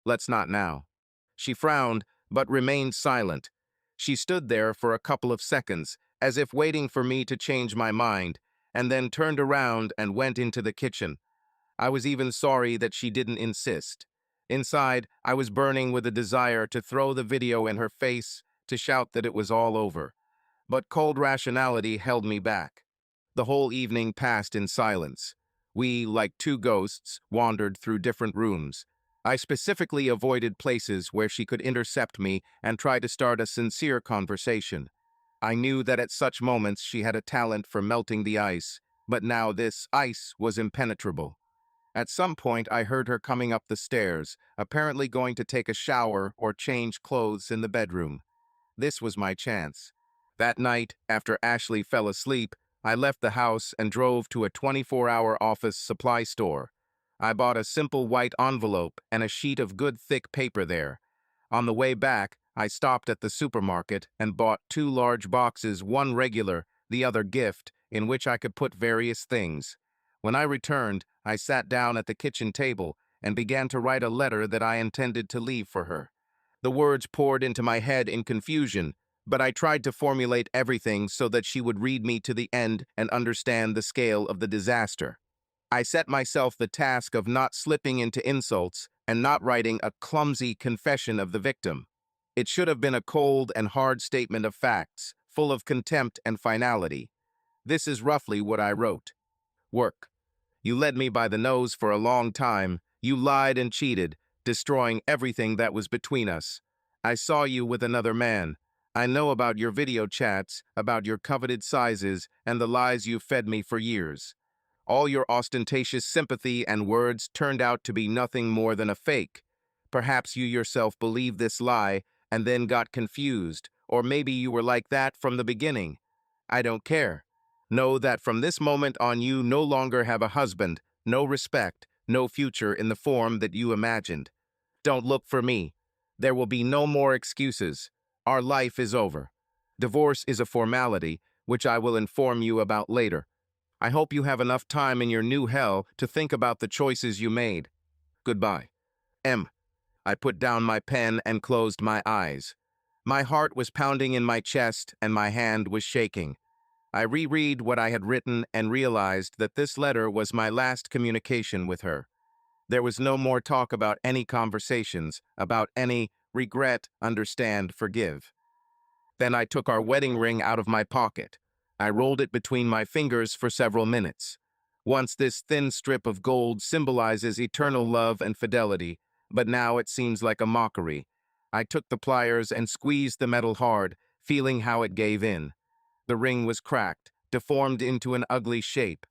Speaker 1: Let's not now." She frowned, but remained silent. She stood there for a couple of seconds, as if waiting for me to change my mind, and then turned around and went into the kitchen. I was even sorry that she didn't insist. Inside, I was burning with a desire to throw the video in her face, to shout that it was all over. But cold rationality held me back. The whole evening passed in silence. We, like two ghosts, wandered through different rooms. I specifically avoided places where she could intercept me and try to start a sincere conversation. I knew that at such moments she had a talent for melting the ice, but now this ice was impenetrable. At some point, I heard her coming up the stairs, apparently going to take a shower or change clothes in the bedroom. This was my chance. That night, after Ashley fell asleep, I left the house and drove to a 24-hour office supply store. I bought a simple white envelope and a sheet of good thick paper there. On the way back, I stopped at the supermarket and bought 2 large boxes, one regular, the other gift, in which I could put various things. When I returned, I sat down at the kitchen table and began to write a letter that I intended to leave for her. The words poured into my head in confusion, but I tried to formulate everything so that she would read me to the end and understand the scale of the disaster. I set myself the task of not slipping into insults and not writing a clumsy confession of the victim. It should have been a cold and hard statement of facts, full of contempt and finality. This is roughly what I wrote. Work. You led me by the nose for a long time. You lied and cheated, destroying everything that was between us. I saw you with another man. I know about your video chats, about your coveted sizes, and the lies you fed me for years. All your ostentatious sympathy and words turned out to be nothing more than a fake. Perhaps you yourself believed this lie and then got confused, or maybe you were like that from the beginning. I don't care. Know that from this moment on you no longer have a husband, no respect, no future in the form that you imagined. Don't look for me. There will be no more excuses. Our life is over. Divorce is a formality, which I will inform you about later. I hope you have enough time in your new hell to think about the choices you made. Goodbye. M. I put down my pen and closed my eyes. My heart was pounding in my chest and my hand was shaking. I reread what I had written and realized that this letter was my last communication with her. There was no more talk about any conversations, about any regret, understand, forgive. Then I took our wedding ring out of my pocket. I rolled it between my fingers for several minutes. Once this thin strip of gold symbolizes eternal love and fidelity, but now it seems like a mockery. I took the pliers and squeezed the metal hard, feeling how it gave in. The ring was cracked, deformed into an ugly shape.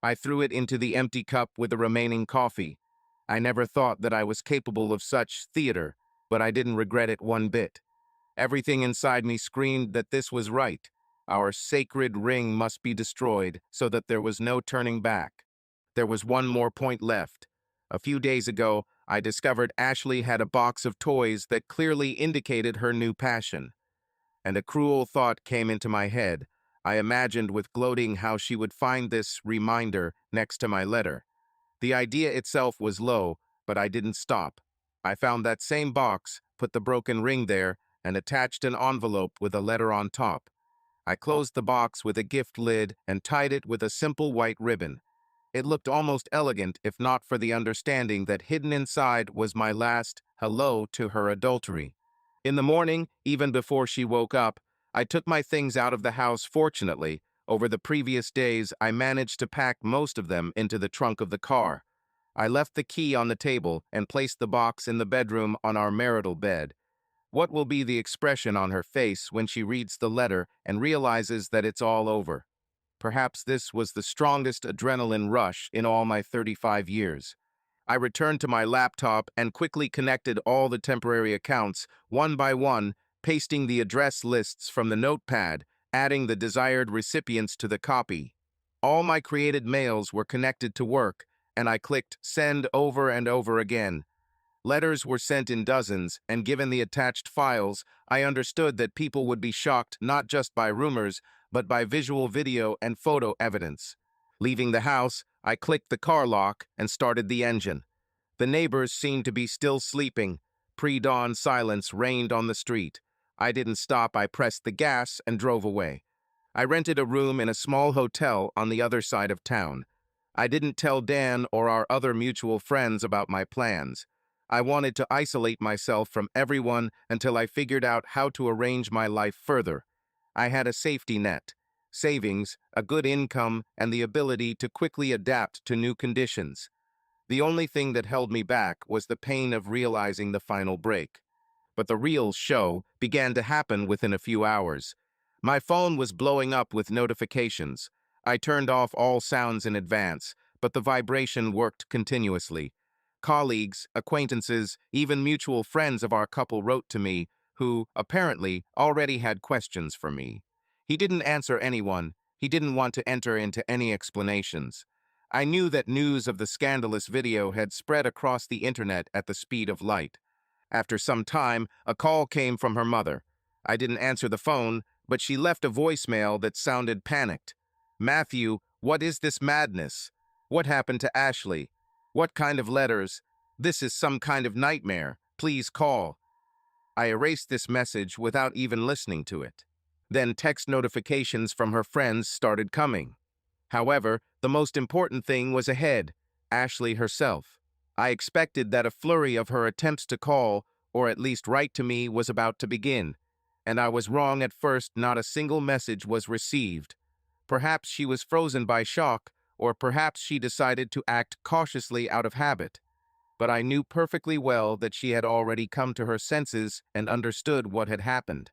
Speaker 1: I threw it into the empty cup with the remaining coffee. I never thought that I was capable of such theater, but I didn't regret it one bit. Everything inside me screamed that this was right. Our sacred ring must be destroyed so that there was no turning back. There was one more point left. A few days ago, I discovered Ashley had a box of toys that clearly indicated her new passion. And a cruel thought came into my head. I imagined with gloating how she would find this reminder next to my letter. The idea itself was low, but I didn't stop. I found that same box, put the broken ring there, and attached an envelope with a letter on top. I closed the box with a gift lid and tied it with a simple white ribbon. It looked almost elegant if not for the understanding that hidden inside was my last hello to her adultery. In the morning, even before she woke up, I took my things out of the house fortunately, Over the previous days, I managed to pack most of them into the trunk of the car. I left the key on the table and placed the box in the bedroom on our marital bed. What will be the expression on her face when she reads the letter and realizes that it's all over? Perhaps this was the strongest adrenaline rush in all my 35 years. I returned to my laptop and quickly connected all the temporary accounts, one by one, pasting the address lists from the notepad, adding the desired recipients to the copy. All my created mails were connected to work, and I clicked send over and over again. Letters were sent in dozens, and given the attached files, I understood that people would be shocked not just by rumors, but by visual video and photo evidence. Leaving the house, I clicked the car lock and started the engine. The neighbors seemed to be still sleeping. Pre-dawn silence reigned on the street. I didn't stop. I pressed the gas and drove away. I rented a room in a small hotel on the other side of town. I didn't tell Dan or our other mutual friends about my plans. I wanted to isolate myself from everyone until I figured out how to arrange my life further. I had a safety net, savings, a good income, and the ability to quickly adapt to new conditions. The only thing that held me back was the pain of realizing the final break. But the real show began to happen within a few hours. My phone was blowing up with notifications. I turned off all sounds in advance, but the vibration worked continuously. Colleagues, acquaintances, even mutual friends of our couple wrote to me, who, apparently, already had questions for me. He didn't answer anyone. He didn't want to enter into any explanations. I knew that news of the scandalous video had spread across the internet at the speed of light. After some time, a call came from her mother. I didn't answer the phone, but she left a voicemail that sounded panicked. "Matthew, what is this madness? What happened to Ashley? What kind of letters? This is some kind of nightmare. Please call." I erased this message without even listening to it. Then text notifications from her friends started coming. However, the most important thing was ahead, Ashley herself. I expected that a flurry of her attempts to call, or at least write to me, was about to begin. And I was wrong at first. Not a single message was received. Perhaps she was frozen by shock, or perhaps she decided to act cautiously out of habit. But I knew perfectly well that she had already come to her senses and understood what had happened.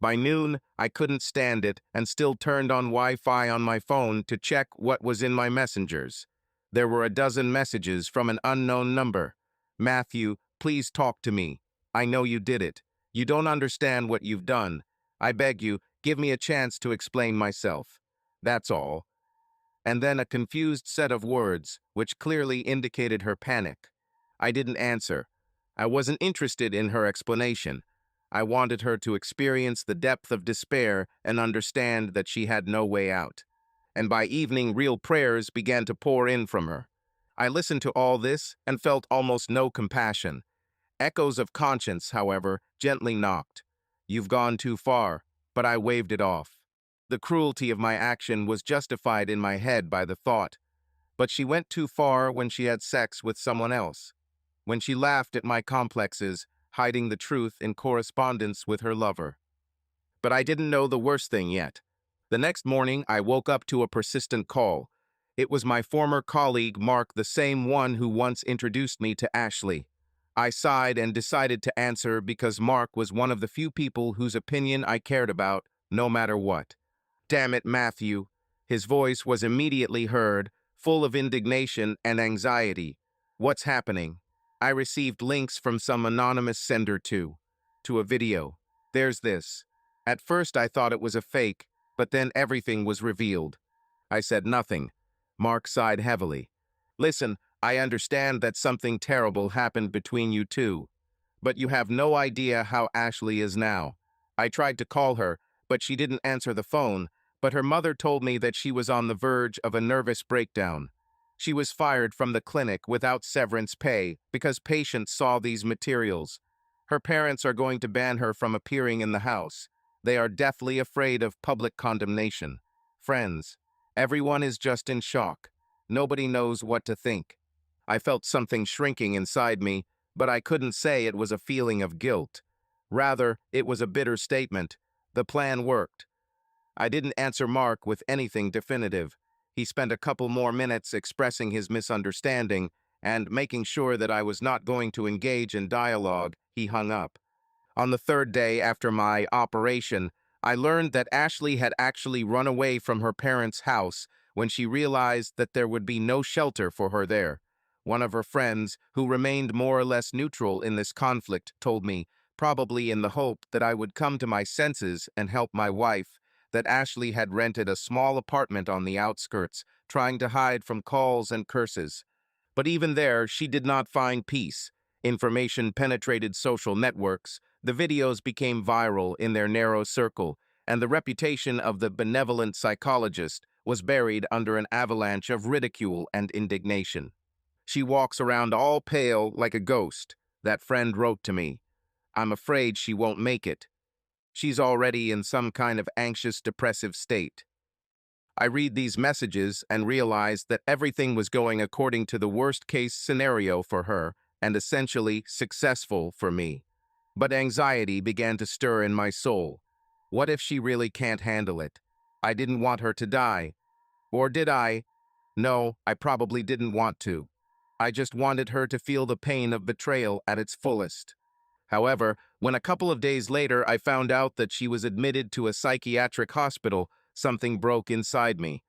Speaker 1: By noon, I couldn't stand it and still turned on Wi-Fi on my phone to check what was in my messengers. There were a dozen messages from an unknown number. "Matthew, please talk to me. I know you did it. You don't understand what you've done. I beg you, give me a chance to explain myself. That's all." And then a confused set of words, which clearly indicated her panic. I didn't answer. I wasn't interested in her explanation. I wanted her to experience the depth of despair and understand that she had no way out. And by evening, real prayers began to pour in from her. I listened to all this and felt almost no compassion. Echoes of conscience, however, gently knocked. "You've gone too far," but I waved it off. The cruelty of my action was justified in my head by the thought, but she went too far when she had sex with someone else. When she laughed at my complexes, hiding the truth in correspondence with her lover. But I didn't know the worst thing yet. The next morning, I woke up to a persistent call. It was my former colleague, Mark, the same one who once introduced me to Ashley. I sighed and decided to answer because Mark was one of the few people whose opinion I cared about, no matter what. "Damn it, Matthew." His voice was immediately heard, full of indignation and anxiety. "What's happening?" I received links from some anonymous sender to a video. "There's this." At first I thought it was a fake, but then everything was revealed. I said nothing. Mark sighed heavily. "Listen, I understand that something terrible happened between you two, but you have no idea how Ashley is now. I tried to call her, but she didn't answer the phone, but her mother told me that she was on the verge of a nervous breakdown. She was fired from the clinic without severance pay because patients saw these materials. Her parents are going to ban her from appearing in the house. They are deathly afraid of public condemnation. Friends, everyone is just in shock. Nobody knows what to think." I felt something shrinking inside me, but I couldn't say it was a feeling of guilt. Rather, it was a bitter statement. The plan worked. I didn't answer Mark with anything definitive. He spent a couple more minutes expressing his misunderstanding, and making sure that I was not going to engage in dialogue, he hung up. On the third day after my operation, I learned that Ashley had actually run away from her parents' house when she realized that there would be no shelter for her there. One of her friends, who remained more or less neutral in this conflict, told me, probably in the hope that I would come to my senses and help my wife, that Ashley had rented a small apartment on the outskirts, trying to hide from calls and curses. But even there, she did not find peace. Information penetrated social networks, the videos became viral in their narrow circle, and the reputation of the benevolent psychologist was buried under an avalanche of ridicule and indignation. She walks around all pale like a ghost, that friend wrote to me. I'm afraid she won't make it. She's already in some kind of anxious, depressive state. I read these messages and realize that everything was going according to the worst-case scenario for her and essentially successful for me. But anxiety began to stir in my soul. What if she really can't handle it? I didn't want her to die. Or did I? No, I probably didn't want to. I just wanted her to feel the pain of betrayal at its fullest. However, when a couple of days later I found out that she was admitted to a psychiatric hospital, something broke inside me.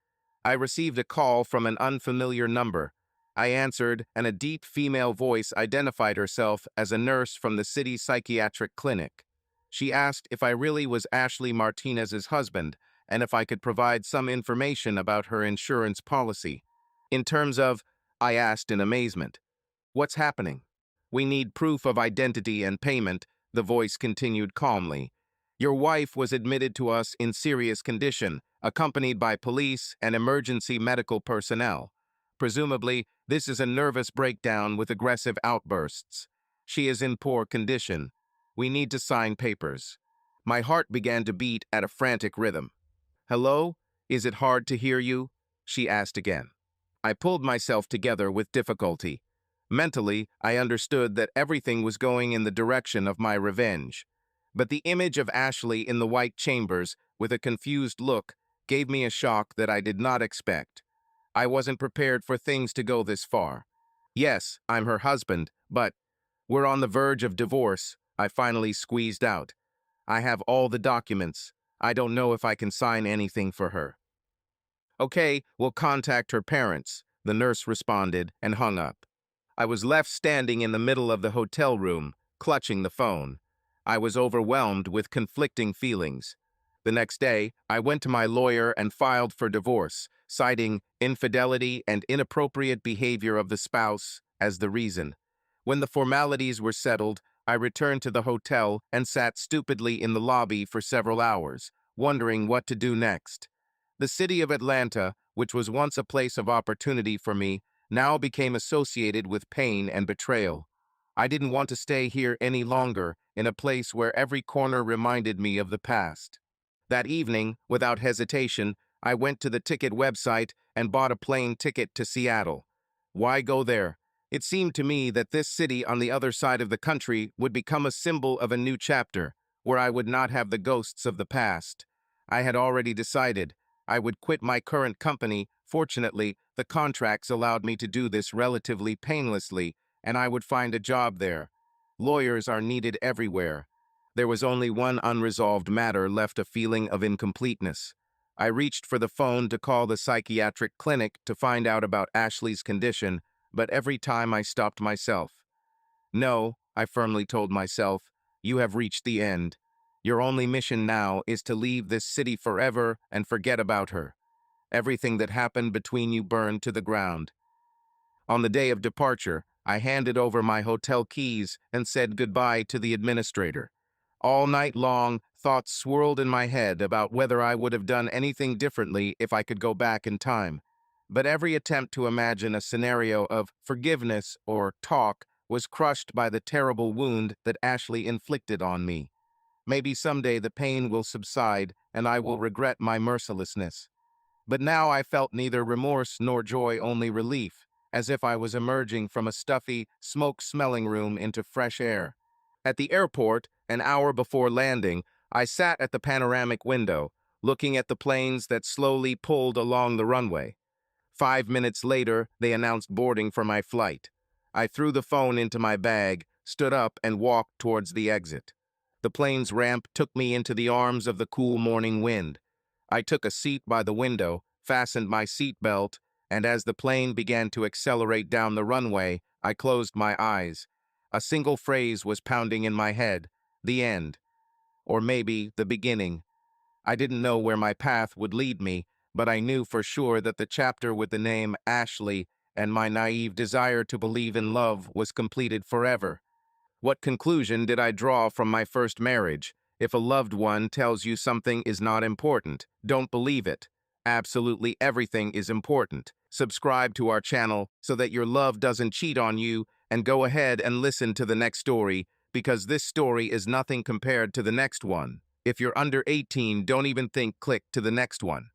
Speaker 1: I received a call from an unfamiliar number. I answered, and a deep female voice identified herself as a nurse from the city psychiatric clinic. She asked if I really was Ashley Martinez's husband, and if I could provide some information about her insurance policy. In terms of, I asked in amazement, what's happening? We need proof of identity and payment, the voice continued calmly. Your wife was admitted to us in serious condition, accompanied by police and emergency medical personnel. Presumably, this is a nervous breakdown with aggressive outbursts. She is in poor condition. We need to sign papers. My heart began to beat at a frantic rhythm. Hello? Is it hard to hear you? She asked again. I pulled myself together with difficulty. Mentally, I understood that everything was going in the direction of my revenge. But the image of Ashley in the white chambers, with a confused look, gave me a shock that I did not expect. I wasn't prepared for things to go this far. Yes, I'm her husband, but we're on the verge of divorce, I finally squeezed out. I have all the documents. I don't know if I can sign anything for her. Okay, we'll contact her parents, the nurse responded and hung up. I was left standing in the middle of the hotel room, clutching the phone. I was overwhelmed with conflicting feelings. The next day, I went to my lawyer and filed for divorce, citing infidelity and inappropriate behavior of the spouse as the reason. When the formalities were settled, I returned to the hotel and sat stupidly in the lobby for several hours, wondering what to do next. The city of Atlanta, which was once a place of opportunity for me, now became associated with pain and betrayal. I didn't want to stay here any longer, in a place where every corner reminded me of the past. That evening, without hesitation, I went to the ticket website and bought a plane ticket to Seattle. Why go there? It seemed to me that this city on the other side of the country would become a symbol of a new chapter, where I would not have the ghosts of the past. I had already decided. I would quit my current company. Fortunately, the contracts allowed me to do this relatively painlessly, and I would find a job there. Lawyers are needed everywhere. There was only one unresolved matter left, a feeling of incompleteness. I reached for the phone to call the psychiatric clinic to find out about Ashley's condition, but every time I stopped myself. No, I firmly told myself, you have reached the end. Your only mission now is to leave this city forever and forget about her. Everything that happened between you burned to the ground. On the day of departure, I handed over my hotel keys and said goodbye to the administrator. All night long, thoughts swirled in my head about whether I would have done anything differently if I could go back in time. But every attempt to imagine a scenario of forgiveness or talk was crushed by the terrible wound that Ashley inflicted on me. Maybe someday the pain will subside and I will regret my mercilessness. But now I felt neither remorse nor joy, only relief, as if I was emerging from a stuffy, smoke-smelling room into fresh air. At the airport, an hour before landing, I sat at the panoramic window, looking at the planes that slowly pulled along the runway. 5 minutes later, they announced boarding for my flight. I threw the phone into my bag, stood up, and walked towards the exit. The plane's ramp took me into the arms of the cool morning wind. I took a seat by the window, fastened my seatbelt, and as the plane began to accelerate down the runway, I closed my eyes. A single phrase was pounding in my head: the end. Or maybe the beginning. I didn't know where my path would lead me, but I knew for sure that the chapter with the name Ashley and my naive desire to believe in love was completed forever. What conclusion did I draw from my first marriage? If a loved one tells you something is not important, don't believe it. Absolutely everything is important. Subscribe to our channel so that your love doesn't cheat on you, and go ahead and listen to the next story, because this story is nothing compared to the next one. If you're under 18, don't even think click to the next one.